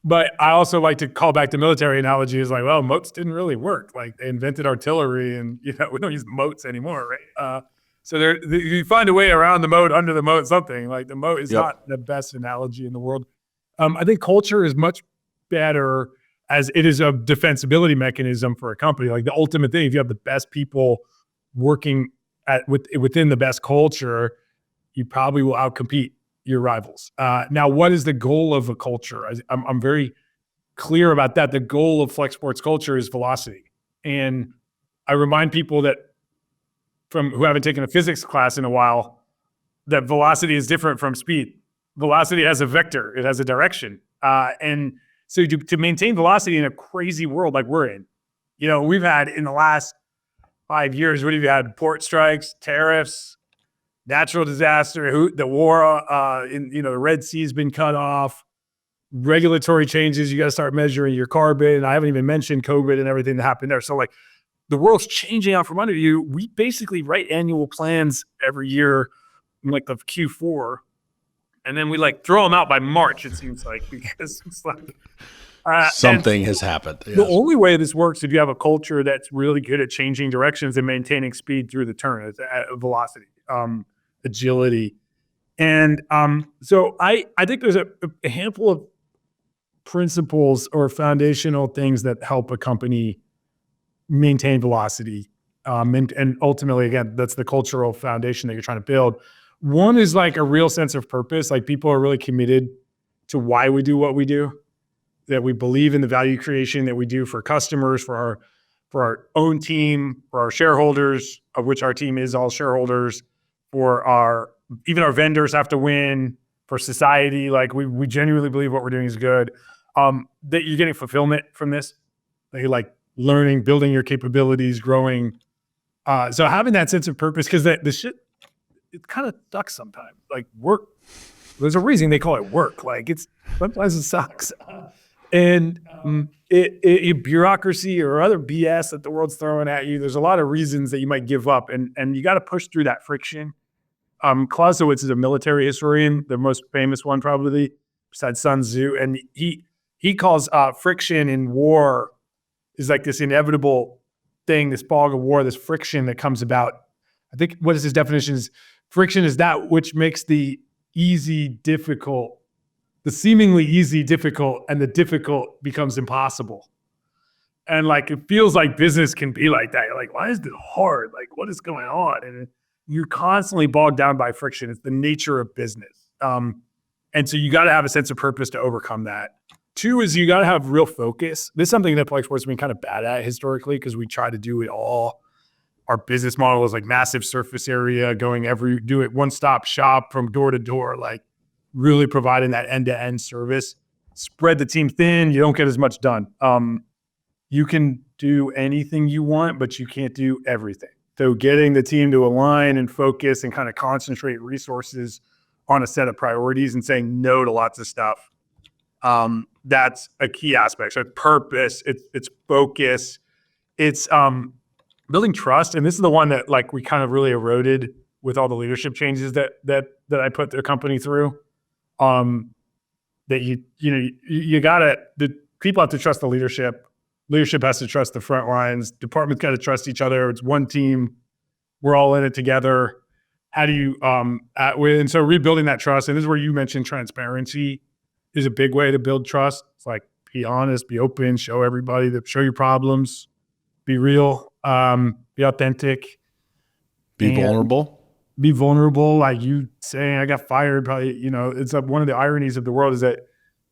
but I also like to call back to military analogy is like, well, moats didn't really work. Like they invented artillery and, we don't use moats anymore, right? So you find a way around the moat, under the moat, something. Like the moat is not the best analogy in the world. I think culture is much better as it is a defensibility mechanism for a company. Like the ultimate thing, if you have the best people working within the best culture, you probably will outcompete your rivals. Now, what is the goal of a culture? I'm very clear about that. The goal of Flexport's culture is velocity. And I remind people that who haven't taken a physics class in a while, that velocity is different from speed. Velocity has a vector, it has a direction. And so to maintain velocity in a crazy world like we're in, we've had in the last 5 years, what have you had? Port strikes, tariffs, natural disaster, the war, the Red Sea's been cut off, regulatory changes. You got to start measuring your carbon. I haven't even mentioned COVID and everything that happened there. So like the world's changing out from under you. We basically write annual plans every year in like the Q4. And then we like throw them out by March, it seems like, because it's like something has happened. Yes. The only way this works is if you have a culture that's really good at changing directions and maintaining speed through the turn, it's velocity, agility. And so I think there's a handful of principles or foundational things that help a company maintain velocity. And ultimately, again, that's the cultural foundation that you're trying to build. One is like a real sense of purpose. Like people are really committed to why we do what we do, that we believe in the value creation that we do for customers, for our own team, for our shareholders, of which our team is all shareholders, for even our vendors have to win, for society. Like we genuinely believe what we're doing is good. That you're getting fulfillment from this, that you're like learning, building your capabilities, growing. So having that sense of purpose, because the shit, it kind of sucks sometimes. Like work, there's a reason they call it work. Like sometimes it sucks. And bureaucracy or other BS that the world's throwing at you, there's a lot of reasons that you might give up, and you got to push through that friction. Clausewitz is a military historian, the most famous one probably, besides Sun Tzu, and he calls friction in war is like this inevitable thing, this fog of war, this friction that comes about. I think what is his definition is friction is that which makes the easy difficult, the seemingly easy difficult, and the difficult becomes impossible. And like, it feels like business can be like that. You're like, why is it hard? Like, what is going on? And you're constantly bogged down by friction. It's the nature of business. And so you got to have a sense of purpose to overcome that. Two is you got to have real focus. This is something that Flexport's been kind of bad at historically because we try to do it all. Our business model is like massive surface area, do it one-stop shop from door to door, like really providing that end-to-end service. Spread the team thin, you don't get as much done. You can do anything you want, but you can't do everything. So getting the team to align and focus and kind of concentrate resources on a set of priorities and saying no to lots of stuff. That's a key aspect. So it's purpose, it's focus, it's building trust. And this is the one that like we kind of really eroded with all the leadership changes that I put the company through. That you gotta, the people have to trust the leadership. Leadership has to trust the front lines. Departments got to trust each other. It's one team. We're all in it together. How do you, and so rebuilding that trust, and this is where you mentioned transparency is a big way to build trust. It's like, be honest, be open, show everybody, show your problems, be real, be authentic. Be vulnerable. Be vulnerable. Like you saying, I got fired, probably, it's one of the ironies of the world is that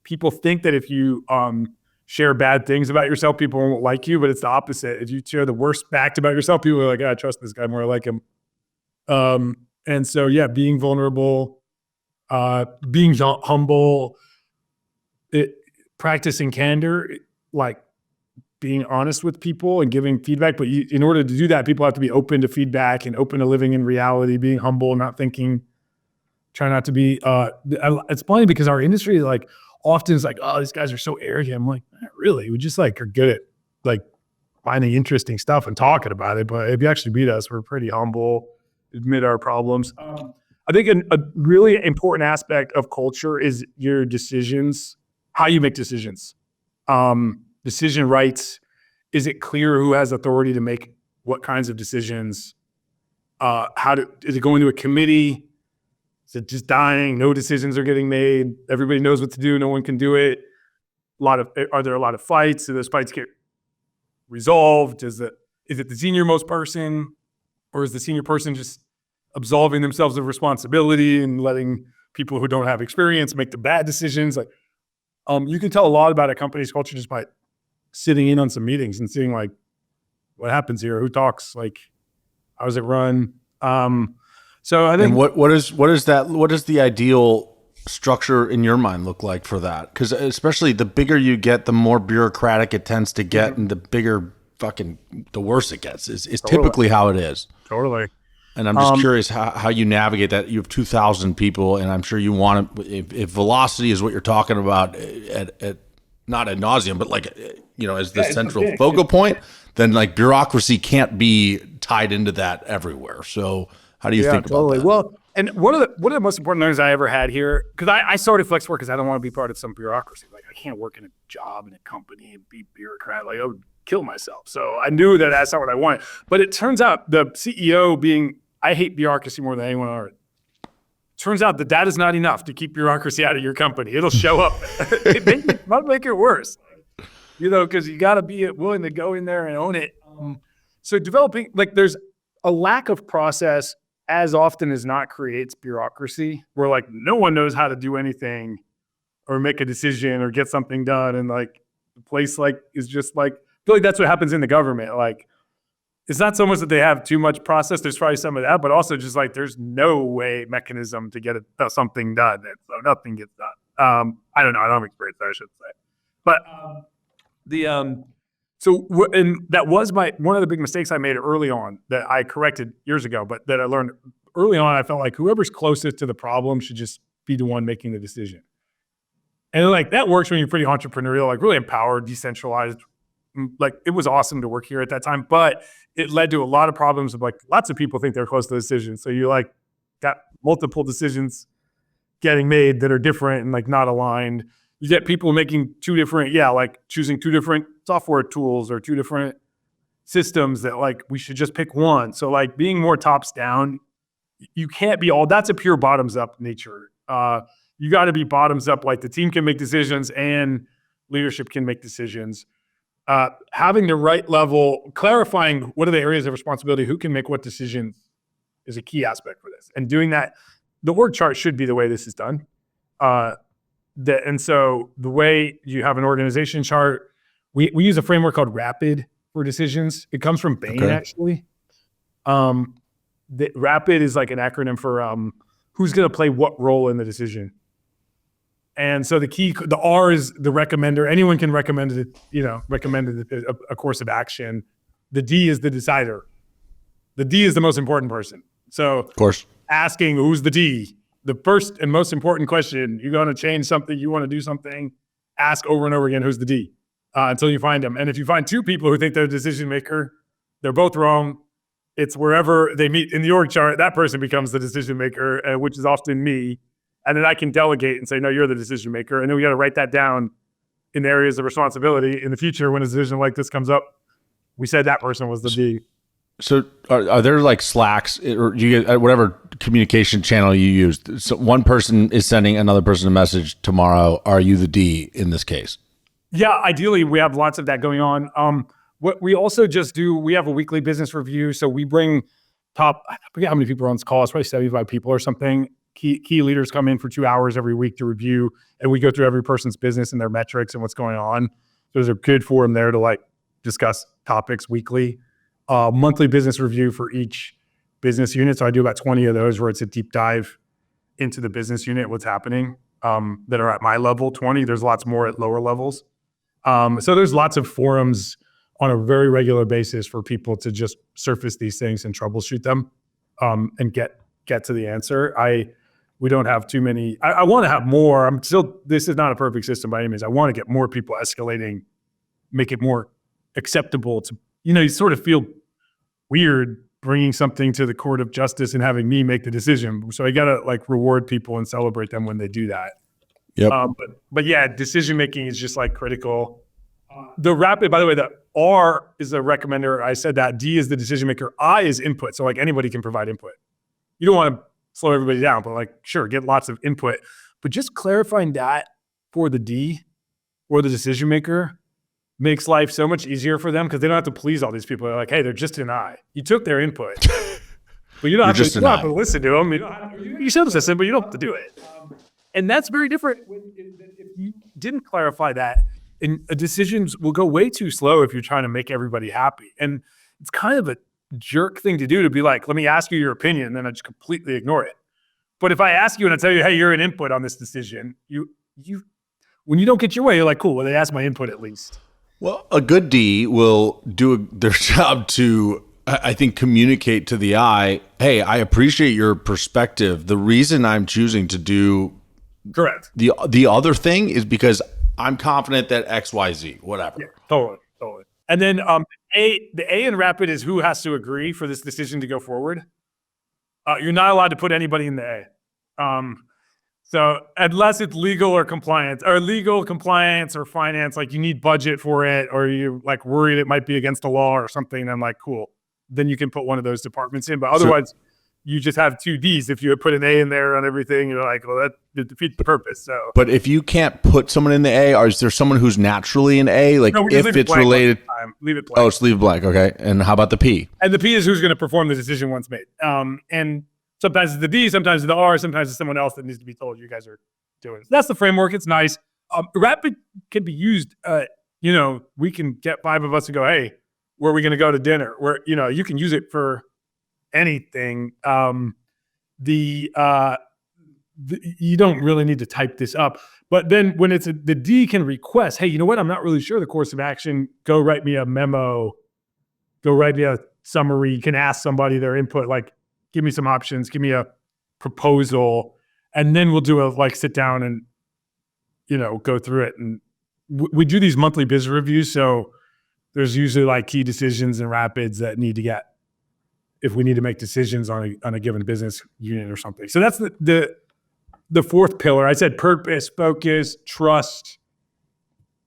people think that if you share bad things about yourself, people won't like you, but it's the opposite. If you share the worst fact about yourself, people are like, I trust this guy more, I like him. And so, yeah, being vulnerable, being humble, practicing candor, like being honest with people and giving feedback. But in order to do that, people have to be open to feedback and open to living in reality, being humble, not thinking, try not to be, it's funny because our industry like often is like, oh, these guys are so arrogant. I'm like, not really. We just like are good at like finding interesting stuff and talking about it. But if you actually meet us, we're pretty humble, admit our problems. I think a really important aspect of culture is your decisions, how you make decisions. Decision rights. Is it clear who has authority to make what kinds of decisions? Is it going to a committee? Is it just dying? No decisions are getting made. Everybody knows what to do. No one can do it. Are there a lot of fights? Do those fights get resolved? Is it the senior most person, or is the senior person just absolving themselves of responsibility and letting people who don't have experience make the bad decisions? Like, you can tell a lot about a company's culture just by sitting in on some meetings and seeing like what happens here, who talks, like how does it run. So I think what is the ideal structure in your mind look like for that? Because especially the bigger you get, the more bureaucratic it tends to get, and the bigger the worse it gets. Is typically how it is. Totally. And I'm just curious how you navigate that. You have 2,000 people, and I'm sure you want to, if velocity is what you're talking about at not ad nauseum, but like, as the central focal point, then like bureaucracy can't be tied into that everywhere. So how do you think about that? Well, and one of the most important learnings I ever had here, because I started Flexport because I don't want to be part of some bureaucracy. Like I can't work in a job in a company and be bureaucrat. Like I would kill myself. So I knew that that's not what I wanted. But it turns out the CEO being, I hate bureaucracy more than anyone on earth. Turns out that is not enough to keep bureaucracy out of your company. It'll show up. It might make it worse, because you got to be willing to go in there and own it. So developing, like there's a lack of process as often as not creates bureaucracy where like no one knows how to do anything or make a decision or get something done. And like the place like is just like, I feel like that's what happens in the government. Like, it's not so much that they have too much process. There's probably some of that, but also just like there's no way mechanism to get something done. And so nothing gets done. I don't know. I don't have experience there, I should say. But and that was one of the big mistakes I made early on that I corrected years ago, but that I learned early on. I felt like whoever's closest to the problem should just be the one making the decision. And like that works when you're pretty entrepreneurial, like really empowered, decentralized. Like it was awesome to work here at that time, but it led to a lot of problems of like lots of people think they're close to the decision. So you like got multiple decisions getting made that are different and like not aligned. You get people making like choosing two different software tools or two different systems that like we should just pick one. So like being more tops down, you can't be that's a pure bottoms up nature. You got to be bottoms up, like the team can make decisions and leadership can make decisions. Having the right level, clarifying what are the areas of responsibility, who can make what decisions is a key aspect for this. And doing that, the org chart should be the way this is done. And so the way you have an organization chart, we use a framework called RAPID for decisions. It comes from Bain, actually. The RAPID is like an acronym for who's going to play what role in the decision. And so the R is the recommender. Anyone can recommend a course of action. The D is the decider. The D is the most important person. So of course, asking who's the D, the first and most important question, you're going to change something, you want to do something, ask over and over again, who's the D, until you find them. And if you find two people who think they're the decision maker, they're both wrong. It's wherever they meet in the org chart, that person becomes the decision maker, which is often me. And then I can delegate and say, no, you're the decision maker. And then we got to write that down in areas of responsibility. In the future, when a decision like this comes up, we said that person was the D. So are there like Slacks or you get whatever communication channel you use? So one person is sending another person a message tomorrow. Are you the D in this case? Yeah, ideally we have lots of that going on. What we also just do, we have a weekly business review. So we bring I forget how many people are on this call. It's probably 75 people or something. Key leaders come in for 2 hours every week to review, and we go through every person's business and their metrics and what's going on. So there's a good forum there to like discuss topics weekly. Monthly business review for each business unit. So I do about 20 of those where it's a deep dive into the business unit, what's happening, that are at my level. 20, there's lots more at lower levels. So there's lots of forums on a very regular basis for people to just surface these things and troubleshoot them, and get to the answer. We don't have too many. I want to have more. This is not a perfect system by any means. I want to get more people escalating, make it more acceptable to, you sort of feel weird bringing something to the court of justice and having me make the decision. So I got to like reward people and celebrate them when they do that. Yep. But yeah, decision making is just like critical. The RAPID, by the way, the R is a recommender. I said that. D is the decision maker. I is input. So like anybody can provide input. You don't want to slow everybody down, but like, sure, get lots of input. But just clarifying that for the D or the decision maker makes life so much easier for them because they don't have to please all these people. They're like, hey, they're just an I. You took their input, but you don't have to listen to them. You should listen, but you don't have to do it. And that's very different if you didn't clarify that. And decisions will go way too slow if you're trying to make everybody happy. And it's kind of a jerk thing to do to be like, let me ask you your opinion, and then I just completely ignore it. But if I ask you and I tell you, hey, you're an input on this decision, you when you don't get your way, you're like, cool, well, they asked my input at least. Well, a good D will do their job to I think communicate to the I, hey, I appreciate your perspective. The reason I'm choosing to do Correct. the other thing is because I'm confident that X, Y, Z, whatever. Yeah, totally. And then the A in rapid is who has to agree for this decision to go forward. You're not allowed to put anybody in the A. So unless it's legal or compliance or finance, like you need budget for it, or you're like worried it might be against the law or something, I'm like, cool. Then you can put one of those departments in. But otherwise, you just have two Ds. If you put an A in there on everything, you're like, well, that defeats the purpose. So, but if you can't put someone in the A, or is there someone who's naturally an A? Like, no, if it's related, leave it blank. oh, just leave it blank. Okay. And how about the P? And the P is who's going to perform the decision once made. And sometimes it's the D, sometimes it's the R, sometimes it's someone else that needs to be told you guys are doing it. So that's the framework. It's nice. Rapid can be used. We can get 5 of us and go, hey, where are we going to go to dinner? Where, you can use it for anything. You don't really need to type this up. But then when the D can request, hey, you know what? I'm not really sure the course of action. Go write me a memo. Go write me a summary. You can ask somebody their input, like, give me some options, give me a proposal, and then we'll do a sit down and, go through it. And we do these monthly biz reviews. So there's usually key decisions and rapids that need to get, if we need to make decisions on a given business unit or something. So that's the fourth pillar. I said purpose, focus, trust,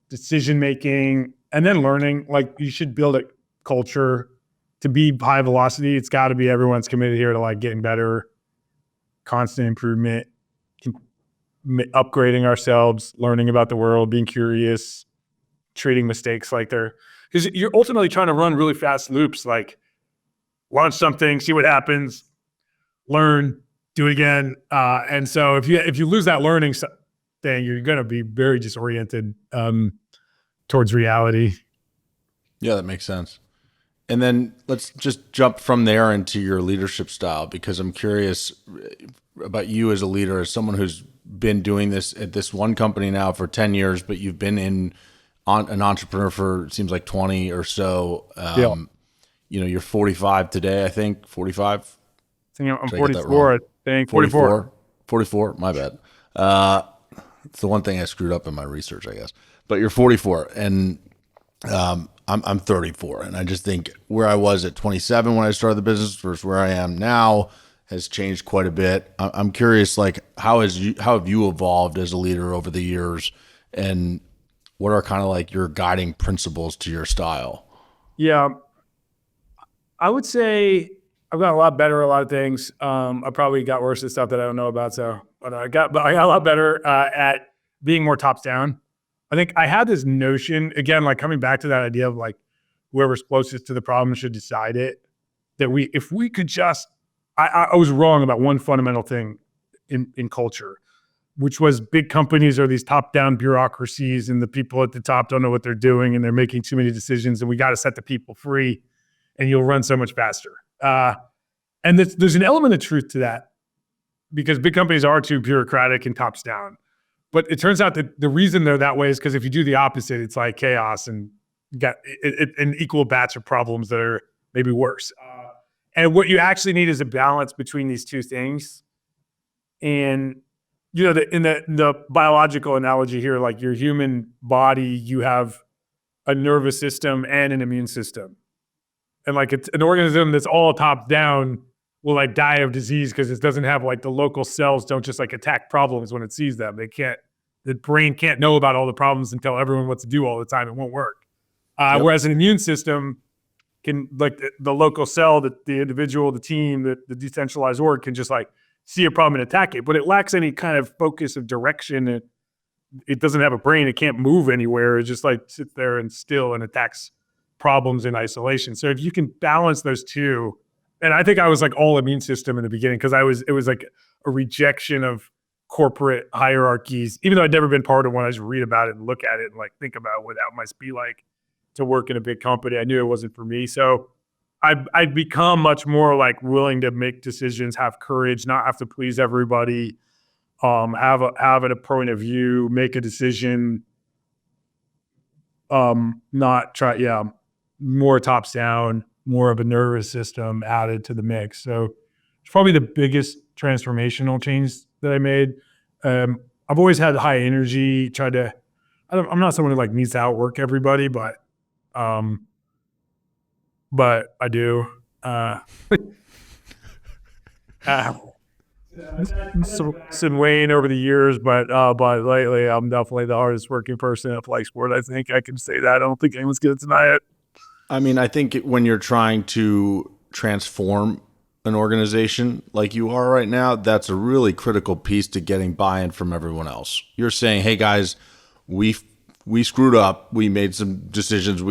decision-making, and then learning. Like, you should build a culture to be high velocity. It's got to be everyone's committed here to getting better, constant improvement, upgrading ourselves, learning about the world, being curious, treating mistakes like they're, because you're ultimately trying to run really fast loops, like launch something, see what happens, learn, do it again. And so if you lose that learning thing, you're going to be very disoriented towards reality. Yeah, that makes sense. And then let's just jump from there into your leadership style, because I'm curious about you as a leader, as someone who's been doing this at this one company now for 10 years, but you've been an entrepreneur for, it seems like 20 or so. You're 45 today, I think. 45? I'm 44, I think. 44. 44, my bad. It's the one thing I screwed up in my research, I guess. But you're 44, and I'm 34, and I just think where I was at 27 when I started the business versus where I am now has changed quite a bit. I'm curious, how have you evolved as a leader over the years, and what are kind of your guiding principles to your style? Yeah, I would say I've gotten a lot better at a lot of things. I probably got worse at stuff that I don't know about. But I got a lot better at being more tops down. I think I had this notion, again, coming back to that idea of whoever's closest to the problem should decide it. That if we could just, I was wrong about one fundamental thing in culture, which was big companies are these top-down bureaucracies, and the people at the top don't know what they're doing, and they're making too many decisions, and we got to set the people free, and you'll run so much faster. And there's an element of truth to that, because big companies are too bureaucratic and tops down. But it turns out that the reason they're that way is because if you do the opposite, it's like chaos and got an equal batch of problems that are maybe worse. And what you actually need is a balance between these two things. And in the biological analogy here, your human body, you have a nervous system and an immune system. And it's an organism that's all top down will die of disease because it doesn't have the local cells don't just attack problems when it sees them. The brain can't know about all the problems and tell everyone what to do all the time. It won't work. Whereas an immune system can, the local cell, the individual, the team, the decentralized org can just see a problem and attack it, but it lacks any kind of focus of direction. It doesn't have a brain. It can't move anywhere. It just sits there and still and attacks problems in isolation. So if you can balance those two, and I think I was all immune system in the beginning because it was a rejection of corporate hierarchies. Even though I'd never been part of one, I just read about it and look at it and think about what that must be like to work in a big company. I knew it wasn't for me. So I'd become much more willing to make decisions, have courage, not have to please everybody, have a point of view, make a decision, not try, more tops down. more of a nervous system added to the mix. So it's probably the biggest transformational change that I made. I've always had high energy, I'm not someone who like needs to outwork everybody, but I do. It's been weighing over the years, but lately I'm definitely the hardest working person at Flexport. I think I can say that. I don't think anyone's going to deny it. I mean, I think when you're trying to transform an organization like you are right now, that's a really critical piece to getting buy-in from everyone else. You're saying, "Hey guys, we screwed up. We made some decisions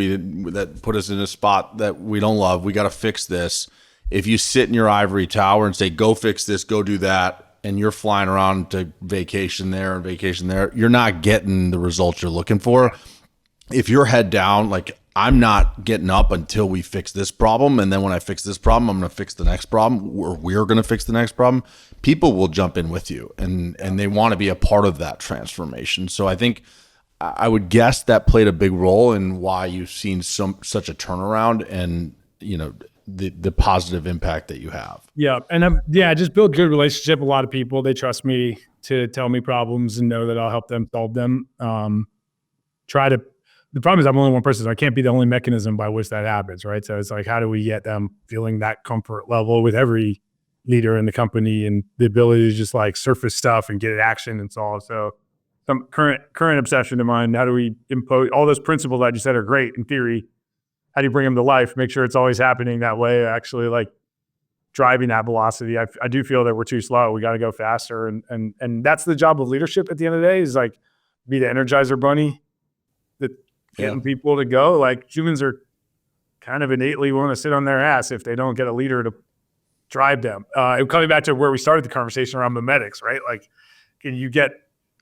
that put us in a spot that we don't love. We got to fix this." If you sit in your ivory tower and say, "Go fix this, go do that," and you're flying around to vacation there and vacation there, you're not getting the results you're looking for. If you're head down, like, I'm not getting up until we fix this problem, and then when I fix this problem, I'm going to fix the next problem, or we're going to fix the next problem, people will jump in with you, and they want to be a part of that transformation. So I think I would guess that played a big role in why you've seen such a turnaround and, you know, the positive impact that you have. Yeah. And I just build good relationship with a lot of people. They trust me to tell me problems and know that I'll help them solve them. The problem is I'm only one person, so I can't be the only mechanism by which that happens, right? So it's like, how do we get them feeling that comfort level with every leader in the company and the ability to just like surface stuff and get it action and solve? So some current obsession of mine, how do we impose all those principles I just said are great in theory? How do you bring them to life? Make sure it's always happening that way, actually like driving that velocity. I do feel that we're too slow. We got to go faster. And that's the job of leadership at the end of the day, is like be the Energizer bunny that getting people to go. Like humans are kind of innately want to sit on their ass if they don't get a leader to drive them. Coming back to where we started the conversation around mimetics, right? Like, can you get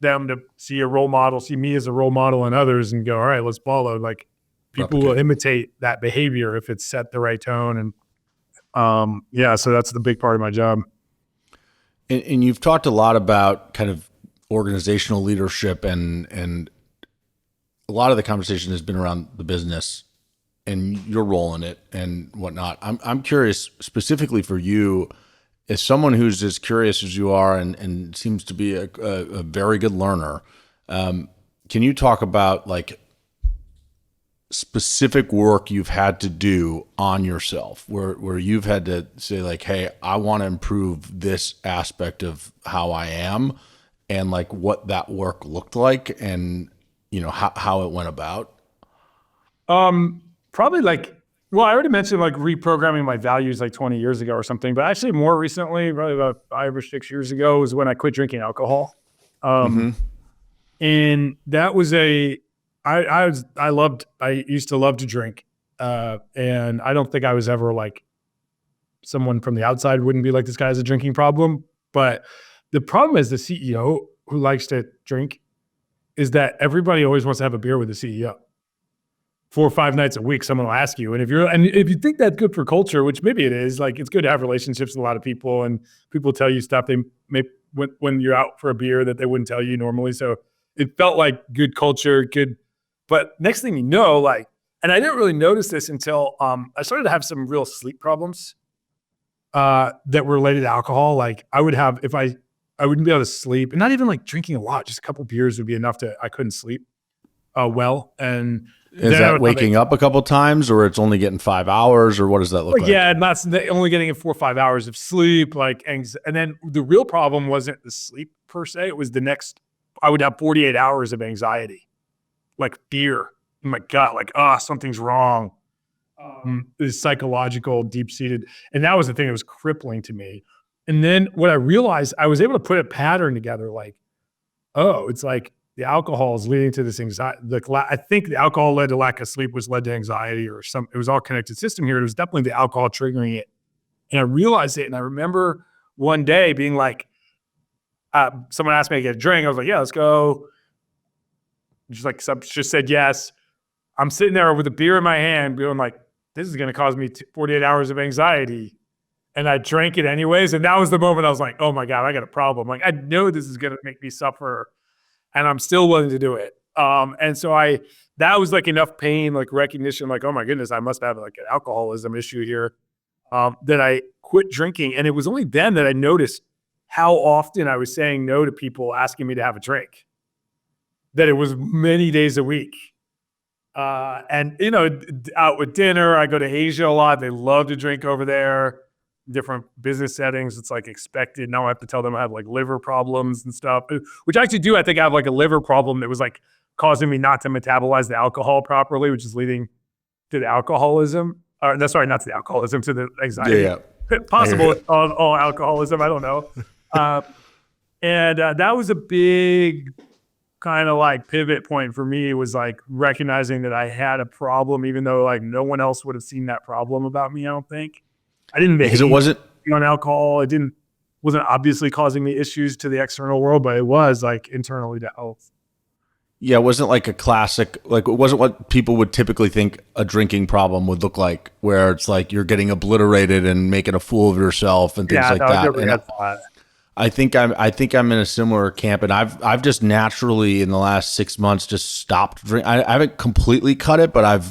them to see a role model, see me as a role model and others and go, all right, let's follow. Like people will imitate that behavior if it's set the right tone. And so that's the big part of my job. And you've talked a lot about kind of organizational leadership, and a lot of the conversation has been around the business and your role in it and whatnot. I'm curious specifically for you, as someone who's as curious as you are and seems to be a very good learner. Can you talk about like specific work you've had to do on yourself where you've had to say like, hey, I want to improve this aspect of how I am, and like what that work looked like and, you know, how it went about? Probably like, well, I already mentioned like reprogramming my values like 20 years ago or something, but actually more recently, probably about 5 or 6 years ago, was when I quit drinking alcohol. And that was I used to love to drink. And I don't think I was ever like, someone from the outside wouldn't be like, this guy has a drinking problem. But the problem as the CEO who likes to drink is that everybody always wants to have a beer with the CEO. 4 or 5 nights a week, someone will ask you. And if you think that's good for culture, which maybe it is, like it's good to have relationships with a lot of people, and people tell you stuff they may when you're out for a beer that they wouldn't tell you normally. So it felt like good culture, good. But next thing you know, like, and I didn't really notice this until I started to have some real sleep problems that were related to alcohol. Like I would have, if I wouldn't be able to sleep, and not even like drinking a lot, just a couple beers would be enough I couldn't sleep well. And is that waking up a couple times, or it's only getting 5 hours, or what does that look like? Yeah, and that's only getting 4 or 5 hours of sleep, like, and then the real problem wasn't the sleep per se. It was I would have 48 hours of anxiety, like fear in my gut, like, something's wrong. Is psychological, deep-seated. And that was the thing that was crippling to me. And then what I realized, I was able to put a pattern together, like, it's like the alcohol is leading to this anxiety. I think the alcohol led to lack of sleep, which led to anxiety, or it was all connected system here. It was definitely the alcohol triggering it. And I realized it. And I remember one day being like, someone asked me to get a drink. I was like, yeah, let's go. Just said yes. I'm sitting there with a beer in my hand, being like, this is going to cause me 48 hours of anxiety. And I drank it anyways. And that was the moment I was like, oh my God, I got a problem. Like, I know this is going to make me suffer, and I'm still willing to do it. And so that was like enough pain, like recognition, like, oh my goodness, I must have like an alcoholism issue here, that I quit drinking. And it was only then that I noticed how often I was saying no to people asking me to have a drink, that it was many days a week. And, you know, out with dinner, I go to Asia a lot. They love to drink over there. Different business settings, it's like expected. Now I have to tell them I have like liver problems and stuff, which I actually do. I think I have like a liver problem that was like causing me not to metabolize the alcohol properly, which is leading to the alcoholism. Or no, sorry, not to the alcoholism, to the anxiety. Yeah. Possible all alcoholism, I don't know. And that was a big kind of like pivot point for me, was like recognizing that I had a problem, even though like no one else would have seen that problem about me, I don't think. I didn't behave Because it wasn't on alcohol. It wasn't obviously causing me issues to the external world, but it was like internally to health. Yeah, it wasn't like a classic, like it wasn't what people would typically think a drinking problem would look like, where it's like you're getting obliterated and making a fool of yourself and things like that. And I think I'm in a similar camp, and I've just naturally in the last 6 months just stopped drinking. I haven't completely cut it, but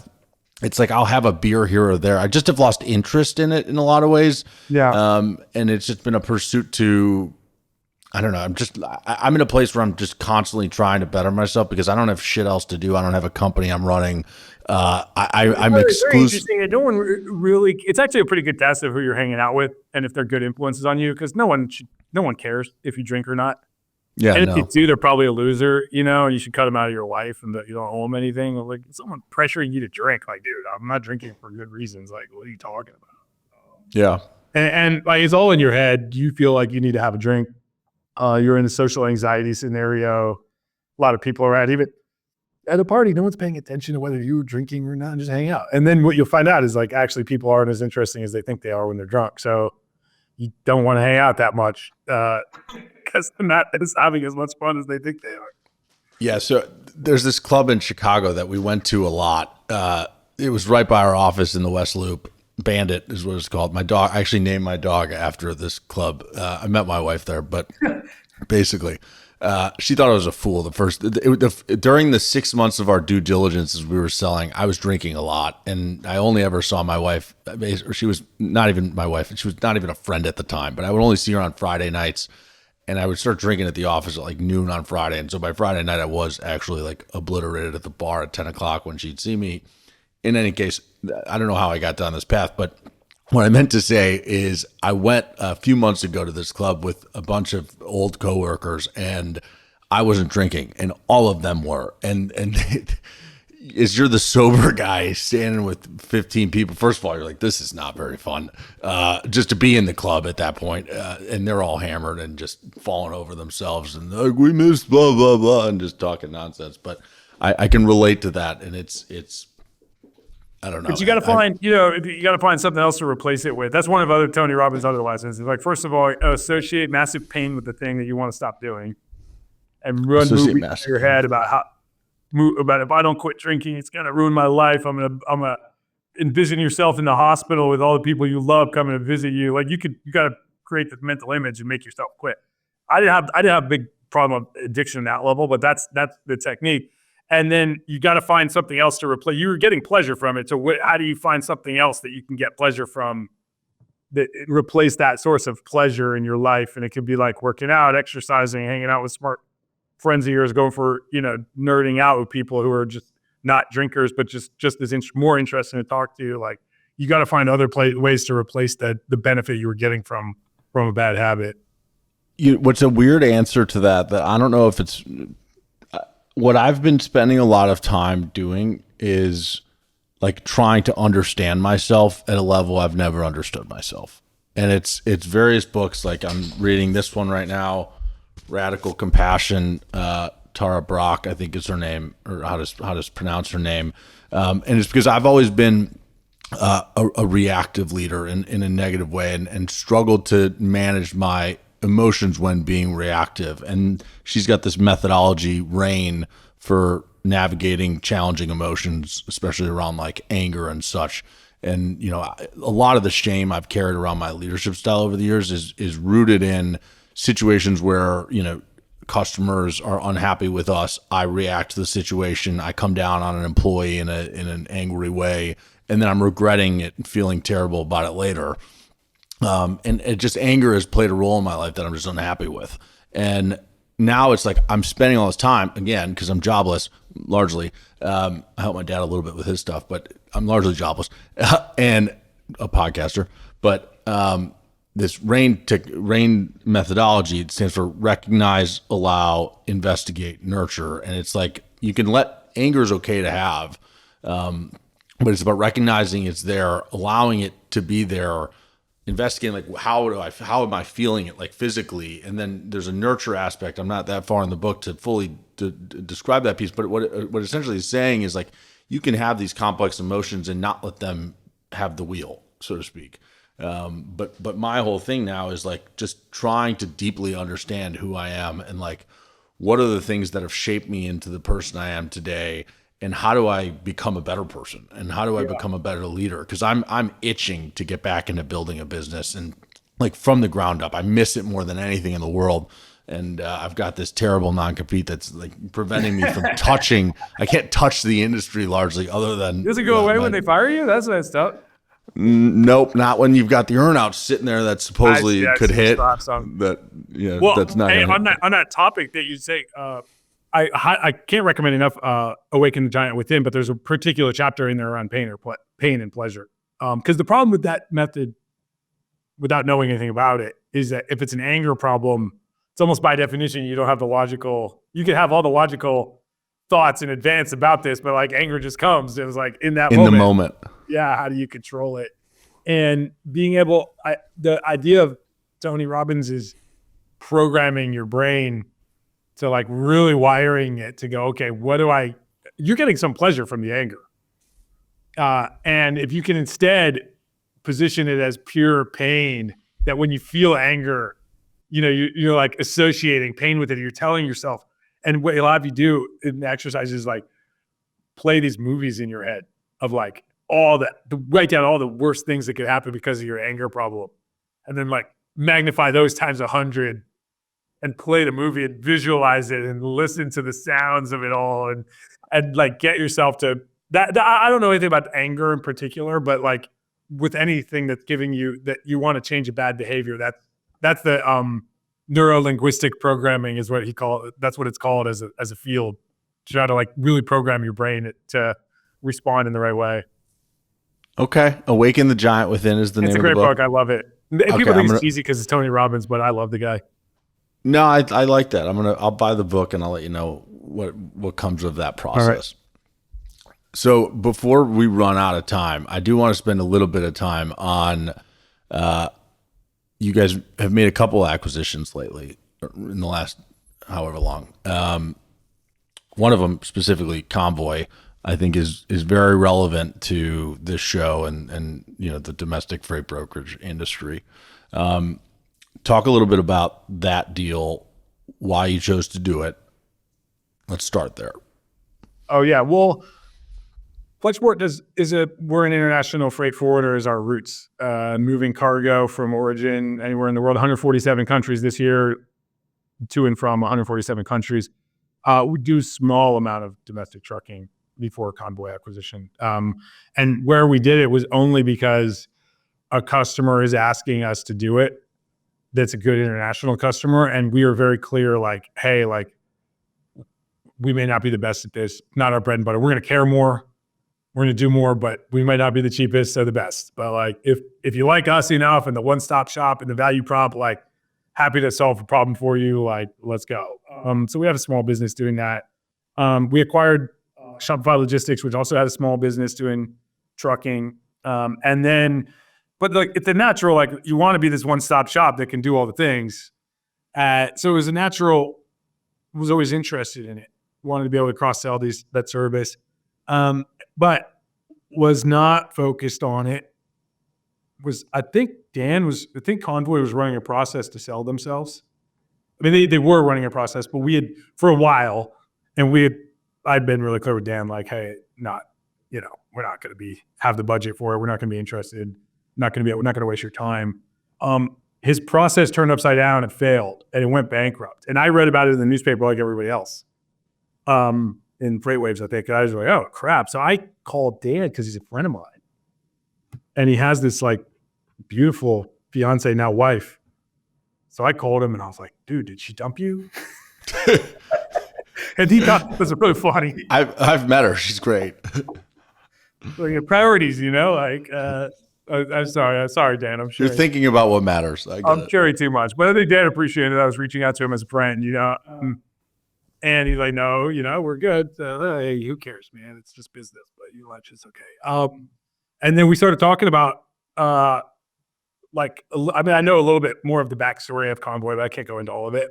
it's like I'll have a beer here or there. I just have lost interest in it in a lot of ways. Yeah. And it's just been a pursuit to, I don't know. I'm in a place where I'm just constantly trying to better myself because I don't have shit else to do. I don't have a company I'm running. I'm exclusive. No one really, it's actually a pretty good test of who you're hanging out with and if they're good influences on you, because no one cares if you drink or not. Yeah, and if you do, they're probably a loser, you know, and you should cut them out of your life and that you don't owe them anything. Like someone pressuring you to drink, like, dude, I'm not drinking for good reasons. Like, what are you talking about? Yeah. And like, it's all in your head. You feel like you need to have a drink. You're in a social anxiety scenario. A lot of people are even at a party, no one's paying attention to whether you're drinking or not, and just hang out. And then what you'll find out is like, actually people aren't as interesting as they think they are when they're drunk. So you don't want to hang out that much. Because they're not having as much fun as they think they are. Yeah, so there's this club in Chicago that we went to a lot. It was right by our office in the West Loop. Bandit is what it's called. I actually named my dog after this club. I met my wife there, but basically, she thought I was a fool. During the 6 months of our due diligence as we were selling, I was drinking a lot, and I only ever saw my wife. Or she was not even my wife. She was not even a friend at the time, but I would only see her on Friday nights. And I would start drinking at the office at like noon on Friday. And so by Friday night, I was actually like obliterated at the bar at 10 o'clock when she'd see me. In any case, I don't know how I got down this path, but what I meant to say is I went a few months ago to this club with a bunch of old coworkers, and I wasn't drinking, and all of them were. And as you're the sober guy standing with 15 people, first of all, you're like, this is not very fun. Just to be in the club at that point, and they're all hammered and just falling over themselves and like, we missed blah, blah, blah, and just talking nonsense. But I can relate to that, and it's I don't know. But you got to find, you got to find something else to replace it with. That's one of other Tony Robbins' other lessons. It's like, first of all, associate massive pain with the thing that you want to stop doing, and run movies in your head about if I don't quit drinking, it's gonna ruin my life. I'm gonna envision yourself in the hospital with all the people you love coming to visit you. Like you gotta create this mental image and make yourself quit. I didn't have a big problem of addiction at that level, but that's the technique. And then you got to find something else to replace. You were getting pleasure from it. So how do you find something else that you can get pleasure from that replace that source of pleasure in your life? And it could be like working out, exercising, hanging out with smart friends of yours, going for, nerding out with people who are just not drinkers, but just as more interesting to talk to. Like you got to find other ways to replace the benefit you were getting from a bad habit. What's a weird answer to that I don't know if it's what I've been spending a lot of time doing is like trying to understand myself at a level I've never understood myself. And it's various books. Like I'm reading this one right now, Radical Compassion, Tara Brach, I think is her name, or how to pronounce her name. And it's because I've always been a reactive leader in a negative way and struggled to manage my emotions when being reactive. And she's got this methodology, RAIN, for navigating challenging emotions, especially around like anger and such. And, a lot of the shame I've carried around my leadership style over the years is rooted in situations where, customers are unhappy with us, I react to the situation. I come down on an employee in an angry way, and then I'm regretting it and feeling terrible about it later. And it just, anger has played a role in my life that I'm just unhappy with. And now it's like I'm spending all this time, again, because I'm jobless largely. I help my dad a little bit with his stuff, but I'm largely jobless and a podcaster. But this RAIN methodology, it stands for recognize, allow, investigate, nurture. And it's like you can let anger is okay to have, but it's about recognizing it's there, allowing it to be there, investigating like how am I feeling it like physically, and then there's a nurture aspect. I'm not that far in the book to fully describe that piece, but what essentially is saying is like you can have these complex emotions and not let them have the wheel, so to speak. But my whole thing now is like just trying to deeply understand who I am and like what are the things that have shaped me into the person I am today, and how do I become a better person, and how do I become a better leader? Because I'm itching to get back into building a business, and like from the ground up. I miss it more than anything in the world. And I've got this terrible non-compete that's like preventing me from touching. I can't touch the industry largely, other than Does it go away when they fire you? That's messed up. Nope, not when you've got the earnout sitting there that supposedly could hit. That well, that's not. Hey, on that topic that you say, I can't recommend enough Awaken the Giant Within, but there's a particular chapter in there around pain and pleasure. Because the problem with that method, without knowing anything about it, is that if it's an anger problem, it's almost by definition you don't have the logical. You can have all the logical thoughts in advance about this, but like anger just comes. It was like in the moment. Yeah, how do you control it? And being able, the idea of Tony Robbins is programming your brain to like really wiring it to go, okay, you're getting some pleasure from the anger. And if you can instead position it as pure pain, that when you feel anger, you're like associating pain with it. You're telling yourself, and what a lot of you do in the exercise is like play these movies in your head of like write down all the worst things that could happen because of your anger problem. And then like magnify those times 100 and play the movie and visualize it and listen to the sounds of it all and like get yourself to that. I don't know anything about anger in particular, but like with anything that's giving you that you want to change a bad behavior, that's the neuro-linguistic programming is what that's what it's called as a field. Try to like really program your brain to respond in the right way. Okay. Awaken the Giant Within is the name of the book. It's a great book. I love it. People think it's easy because it's Tony Robbins, but I love the guy. No, I like that. I'll buy the book and I'll let you know what comes of that process. Right. So before we run out of time, I do want to spend a little bit of time on, you guys have made a couple of acquisitions lately in the last however long. One of them specifically, Convoy, I think is very relevant to this show and the domestic freight brokerage industry. Talk a little bit about that deal, why you chose to do it. Let's start there. Oh yeah, well, Flexport we're an international freight forwarder is our roots, moving cargo from origin anywhere in the world, 147 countries this year, to and from 147 countries. We do small amount of domestic trucking before Convoy acquisition. And where we did it was only because a customer is asking us to do it. That's a good international customer. And we are very clear, like, hey, like, we may not be the best at this, not our bread and butter. We're going to care more. We're going to do more, but we might not be the cheapest or the best. But like, if you like us enough and the one-stop shop and the value prop, like, happy to solve a problem for you, like, let's go. So we have a small business doing that. We acquired Shopify Logistics, which also had a small business doing trucking. But like it's a natural, like you want to be this one-stop shop that can do all the things. So it was was always interested in it. Wanted to be able to cross-sell that service, but was not focused on it. I think Convoy was running a process to sell themselves. I mean, they were running a process, but we had for a while, and I'd been really clear with Dan, like, hey, we're not going to have the budget for it. We're not going to be interested. We're not going to waste your time. his process turned upside down and failed, and it went bankrupt. And I read about it in the newspaper like everybody else. In FreightWaves, I think. And I was like, oh crap. So I called Dad because he's a friend of mine. And he has this like beautiful fiance, now wife. So I called him and I was like, dude, did she dump you? And he thought it was really funny. I've met her. She's great. Like your priorities, like I'm sorry, Dan. I'm sure You're thinking about what matters. I'm sure too much, but I think Dan appreciated it. I was reaching out to him as a friend, and he's like, no, we're good. Hey, who cares, man? It's just business, but lunch is okay. And then we started talking about, I know a little bit more of the backstory of Convoy, but I can't go into all of it.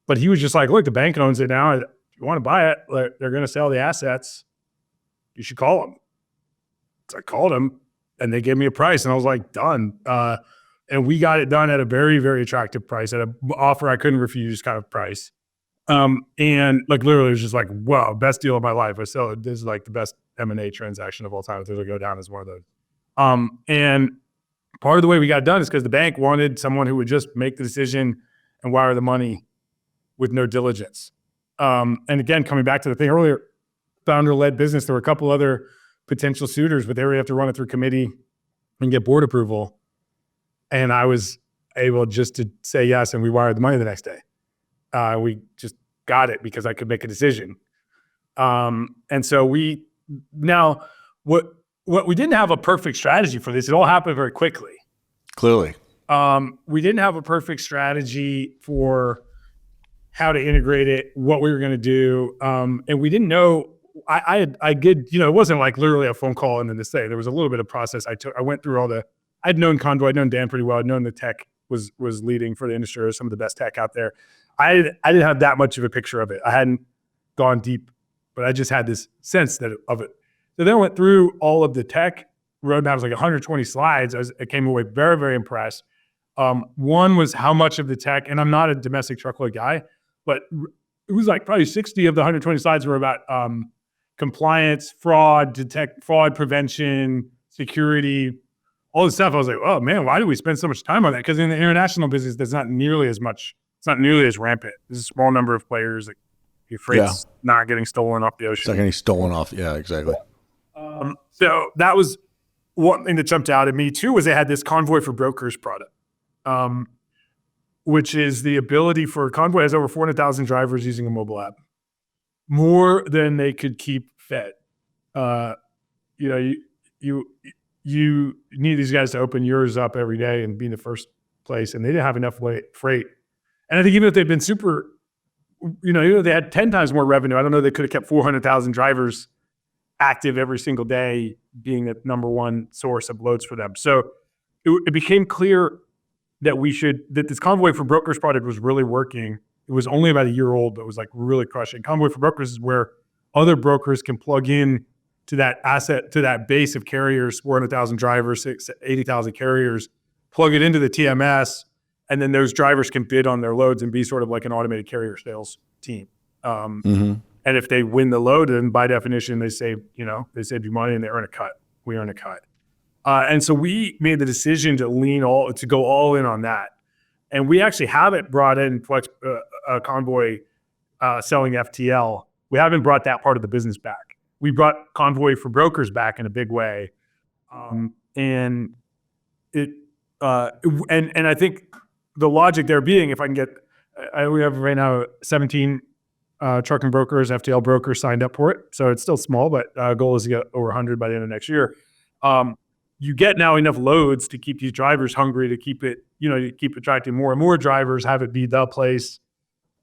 But he was just like, look, the bank owns it now. If you want to buy it, they're going to sell the assets. You should call them. So I called them, and they gave me a price, and I was like, done. And we got it done at a very, very attractive price, at an offer I couldn't refuse kind of price. And literally it was just like, wow, best deal of my life. This is like the best M&A transaction of all time. It'll go down as one of those. And part of the way we got it done is because the bank wanted someone who would just make the decision and wire the money with no diligence. And again, coming back to the thing earlier, founder-led business, there were a couple other potential suitors, but they would have to run it through committee and get board approval. And I was able just to say yes, and we wired the money the next day. We just got it because I could make a decision. And so what we didn't have a perfect strategy for this. It all happened very quickly. Clearly. We didn't have a perfect strategy for how to integrate it, what we were going to do. And we didn't know, I did, it wasn't like literally a phone call and then this day. There was a little bit of process. I went through I'd known Convoy, I'd known Dan pretty well. I'd known the tech was leading for the industry, or some of the best tech out there. I didn't have that much of a picture of it. I hadn't gone deep, but I just had this sense of it. So then I went through all of the tech roadmap. It was like 120 slides. I came away very, very impressed. One was how much of the tech, and I'm not a domestic truckload guy, but it was like probably 60 of the 120 slides were about compliance, fraud prevention, security, all this stuff. I was like, oh man, why do we spend so much time on that? Because in the international business, there's not nearly as much. It's not nearly as rampant. There's a small number of players that your freight's not getting stolen off the ocean. It's not getting stolen off. Yeah, exactly. So that was one thing that jumped out at me. Two was they had this Convoy for Brokers product, which is the ability for Convoy has over 400,000 drivers using a mobile app, more than they could keep fed. You need these guys to open yours up every day and be in the first place, and they didn't have enough freight. And I think even if they've been super, even if they had 10 times more revenue, I don't know, they could have kept 400,000 drivers active every single day, being the number one source of loads for them. So it became clear that this Convoy for Brokers product was really working. It was only about a year old, but it was like really crushing. Convoy for Brokers is where other brokers can plug in to that asset, to that base of carriers, 400,000 drivers, 80,000 carriers, plug it into the TMS, and then those drivers can bid on their loads and be sort of like an automated carrier sales team. And if they win the load, then by definition, they save you money and they earn a cut. We earn a cut. And so we made the decision to go all in on that. And we actually haven't brought in Convoy selling FTL. We haven't brought that part of the business back. We brought Convoy for Brokers back in a big way. And I think the logic there being, if I can we have right now 17 trucking brokers, FTL brokers signed up for it. So it's still small, but goal is to get over 100 by the end of next year. You get now enough loads to keep these drivers hungry, to keep attracting more and more drivers, have it be the place,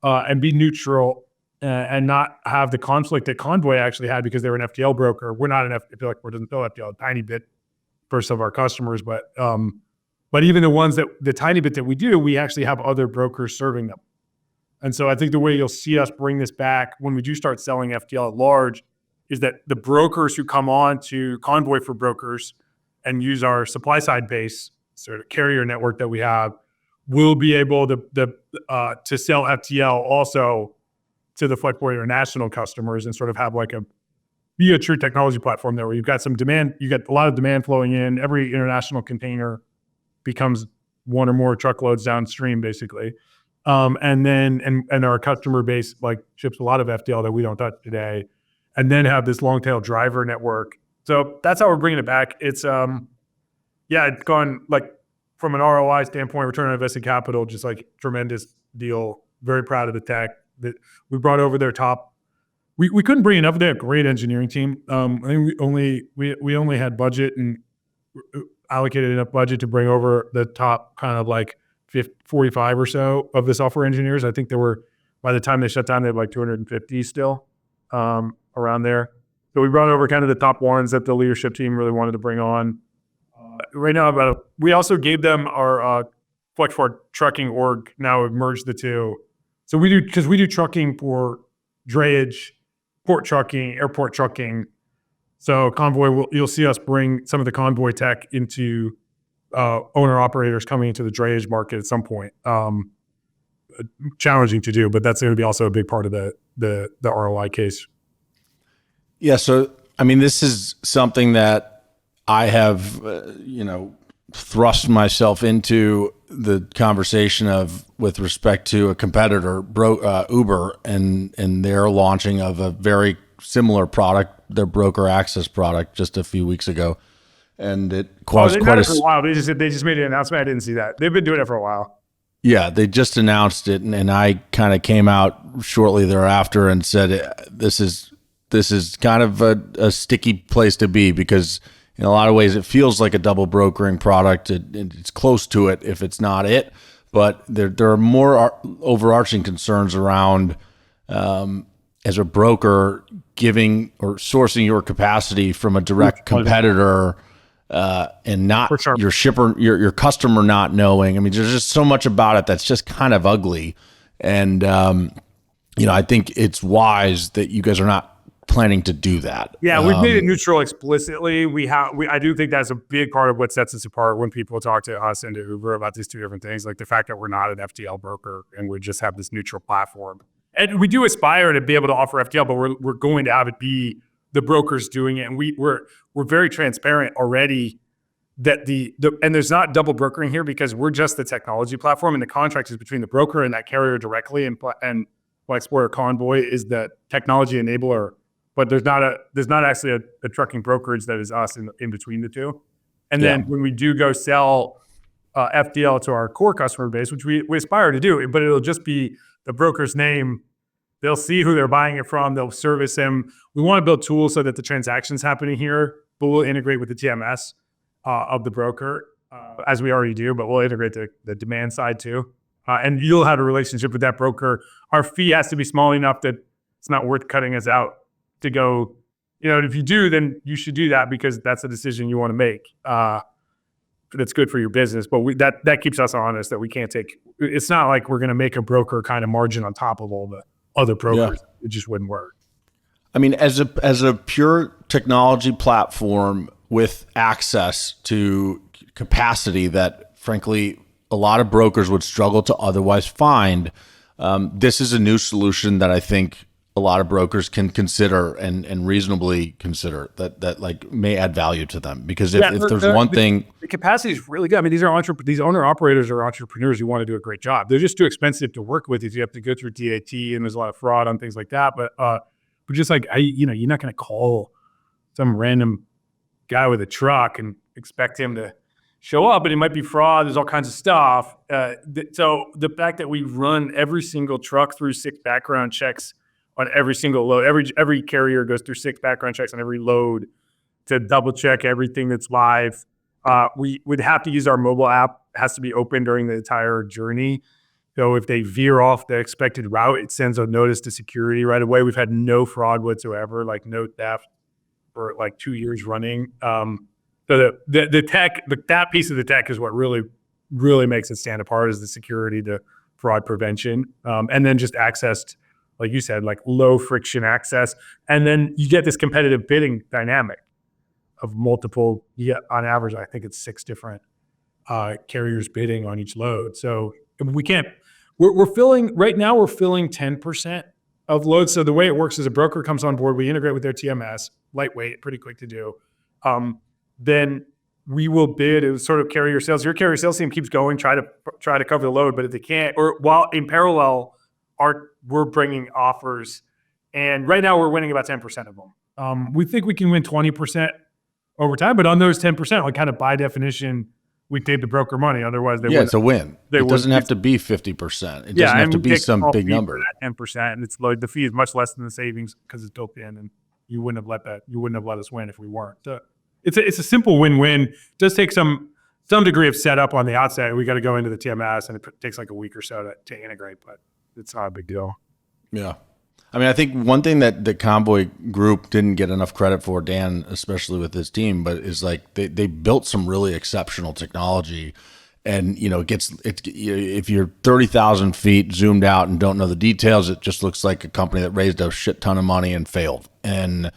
and be neutral, and not have the conflict that Convoy actually had because they were an FTL broker. We're not an FTL, we're doesn't fill FTL a tiny bit for some of our customers, but even the tiny bit that we do, we actually have other brokers serving them. And so I think the way you'll see us bring this back when we do start selling FTL at large is that the brokers who come on to Convoy for Brokers and use our supply side base, sort of carrier network that we have, will be able to sell FTL also to the Flexport international customers and sort of have be a true technology platform there where you've got some demand, you get a lot of demand flowing in. Every international container becomes one or more truckloads downstream, basically. And our customer base like ships a lot of FTL that we don't touch today, and then have this long tail driver network. So that's how we're bringing it back. It's it's gone like from an ROI standpoint, return on invested capital, just like tremendous deal. Very proud of the tech that we brought over their top. We couldn't bring enough of their great engineering team. I think we only had budget and allocated enough budget to bring over the top kind of like 45 or so of the software engineers. I think there were, by the time they shut down, they had like 250 still around there. So we brought over kind of the top ones that the leadership team really wanted to bring on. Right now, we also gave them our Flexport trucking org. Now we've merged the two. So we do trucking for drayage, port trucking, airport trucking. So Convoy, you'll see us bring some of the Convoy tech into owner operators coming into the drayage market at some point. Challenging to do, but that's going to be also a big part of the ROI case. Yeah. So, I mean, this is something that I have, thrust myself into the conversation of with respect to a competitor, Uber, and their launching of a very similar product, their broker access product, just a few weeks ago, and it caused quite a while. They just made an announcement. I didn't see that. They've been doing it for a while. Yeah, they just announced it, and I kind of came out shortly thereafter and said this is kind of a sticky place to be, because in a lot of ways it feels like a double brokering product. It's close to it if it's not it, but there are more overarching concerns around as a broker giving or sourcing your capacity from a direct competitor. And not your shipper, your customer not knowing. I mean, there's just so much about it that's just kind of ugly. And, I think it's wise that you guys are not planning to do that. Yeah, we've made it neutral explicitly. I do think that's a big part of what sets us apart when people talk to us and to Uber about these two different things, like the fact that we're not an FTL broker and we just have this neutral platform. And we do aspire to be able to offer FTL, but we're going to have it be the brokers doing it, and we're very transparent already that and there's not double brokering here because we're just the technology platform, and the contract is between the broker and that carrier directly, and Flexport or Convoy is the technology enabler, but there's not actually a trucking brokerage that is us in between the two. And then when we do go sell FDL to our core customer base, which we aspire to do, but it'll just be the broker's name. They'll see who they're buying it from. They'll service him. We want to build tools so that the transaction's happening here, but we'll integrate with the TMS of the broker, as we already do, but we'll integrate the demand side too. And you'll have a relationship with that broker. Our fee has to be small enough that it's not worth cutting us out to go, if you do, then you should do that because that's a decision you want to make. That's good for your business, but that keeps us honest that we can't take, it's not like we're going to make a broker kind of margin on top of all the other brokers. Yeah. It just wouldn't work. I mean, as a pure technology platform with access to capacity that, frankly, a lot of brokers would struggle to otherwise find, this is a new solution that I think a lot of brokers can consider and reasonably consider that like may add value to them. Because if there's one thing, the capacity is really good. I mean, these owner operators are entrepreneurs who want to do a great job. They're just too expensive to work with. You have to go through DAT, and there's a lot of fraud on things like that. But just like you're not going to call some random guy with a truck and expect him to show up, and it might be fraud. There's all kinds of stuff. So the fact that we run every single truck through 6 background checks on every single load. Every carrier goes through 6 background checks on every load to double check everything that's live. We would have to use our mobile app. It has to be open during the entire journey. So if they veer off the expected route, it sends a notice to security right away. We've had no fraud whatsoever, like no theft for like 2 years running. So the tech, that piece of the tech is what really, really makes it stand apart, is the security, the fraud prevention, and then just access to, like you said, like low friction access. And then you get this competitive bidding dynamic of multiple, on average, I think it's 6 different carriers bidding on each load. So we're filling, right now we're filling 10% of loads. So the way it works is a broker comes on board, we integrate with their TMS, lightweight, pretty quick to do. Then we will bid. It was sort of carrier sales. Your carrier sales team keeps going, try to cover the load, but if they can't, or while in parallel, we're bringing offers, and right now we're winning about 10% of them. We think we can win 20% over time, but on those 10%, like kind of by definition, we paid the broker money. Otherwise, they wouldn't. It's a win. It doesn't have to be 50%. It doesn't have to be some big number. 10%, and it's like the fee is much less than the savings because it's built in, and you wouldn't have let us win if we weren't. So it's a simple win-win. It does take some degree of setup on the outset. We got to go into the TMS, and it takes like a week or so to integrate, but it's not a big deal. Yeah. I mean, I think one thing that the Convoy group didn't get enough credit for, Dan, especially with his team, but is like they built some really exceptional technology. And, if you're 30,000 feet zoomed out and don't know the details, it just looks like a company that raised a shit ton of money and failed. And,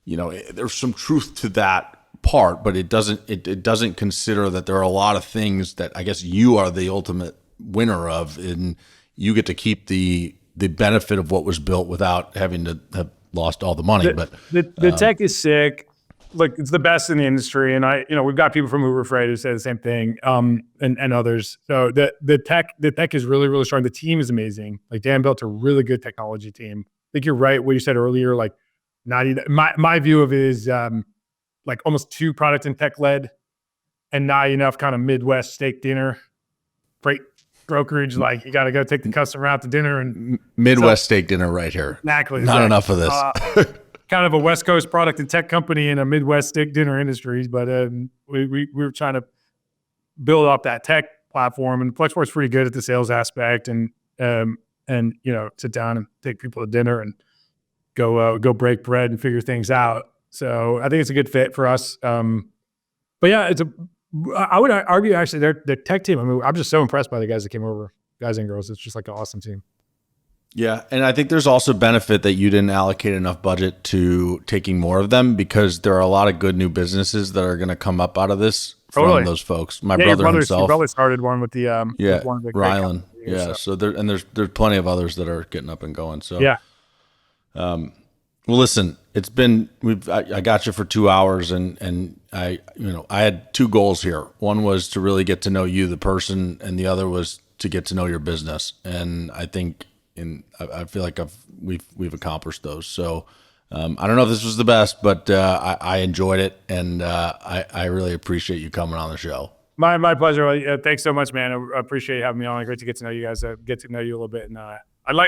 there's some truth to that part, but it doesn't consider that there are a lot of things that I guess you are the ultimate winner of, and you get to keep the benefit of what was built without having to have lost all the money. But the tech is sick. Look, it's the best in the industry, and we've got people from Uber Freight who say the same thing, and others. So the tech is really, really strong. The team is amazing. Like Dan built a really good technology team. I think you're right. What you said earlier, like my view of it is like almost too product and tech led, and not enough kind of Midwest steak dinner, freight brokerage. Like you got to go take the customer out to dinner and Midwest steak dinner right here. Exactly. Not enough of this. Kind of a West Coast product and tech company in a Midwest steak dinner industries, but we were trying to build up that tech platform, and Flexport's pretty good at the sales aspect, and sit down and take people to dinner and go break bread and figure things out. So I think it's a good fit for us. But yeah, I would argue actually their tech team. I mean, I'm just so impressed by the guys that came over, guys and girls. It's just like an awesome team. Yeah, and I think there's also benefit that you didn't allocate enough budget to taking more of them, because there are a lot of good new businesses that are going to come up out of this from those folks. My brother himself. Your brother started one with the Rylan. Yeah, so there's plenty of others that are getting up and going. So yeah. Well, listen, it's been I got you for 2 hours, and I had two goals here. One was to really get to know you, the person, and the other was to get to know your business. And I think I feel like we've accomplished those. So I don't know if this was the best, but I enjoyed it, and I really appreciate you coming on the show. My pleasure. Thanks so much, man. I appreciate you having me on. Great to get to know you guys. Get to know you a little bit, and I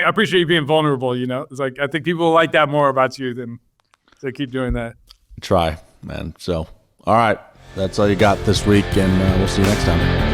appreciate you being vulnerable. It's like I think people like that more about you than to keep doing that. Try, man. So all right, that's all you got this week, and we'll see you next time.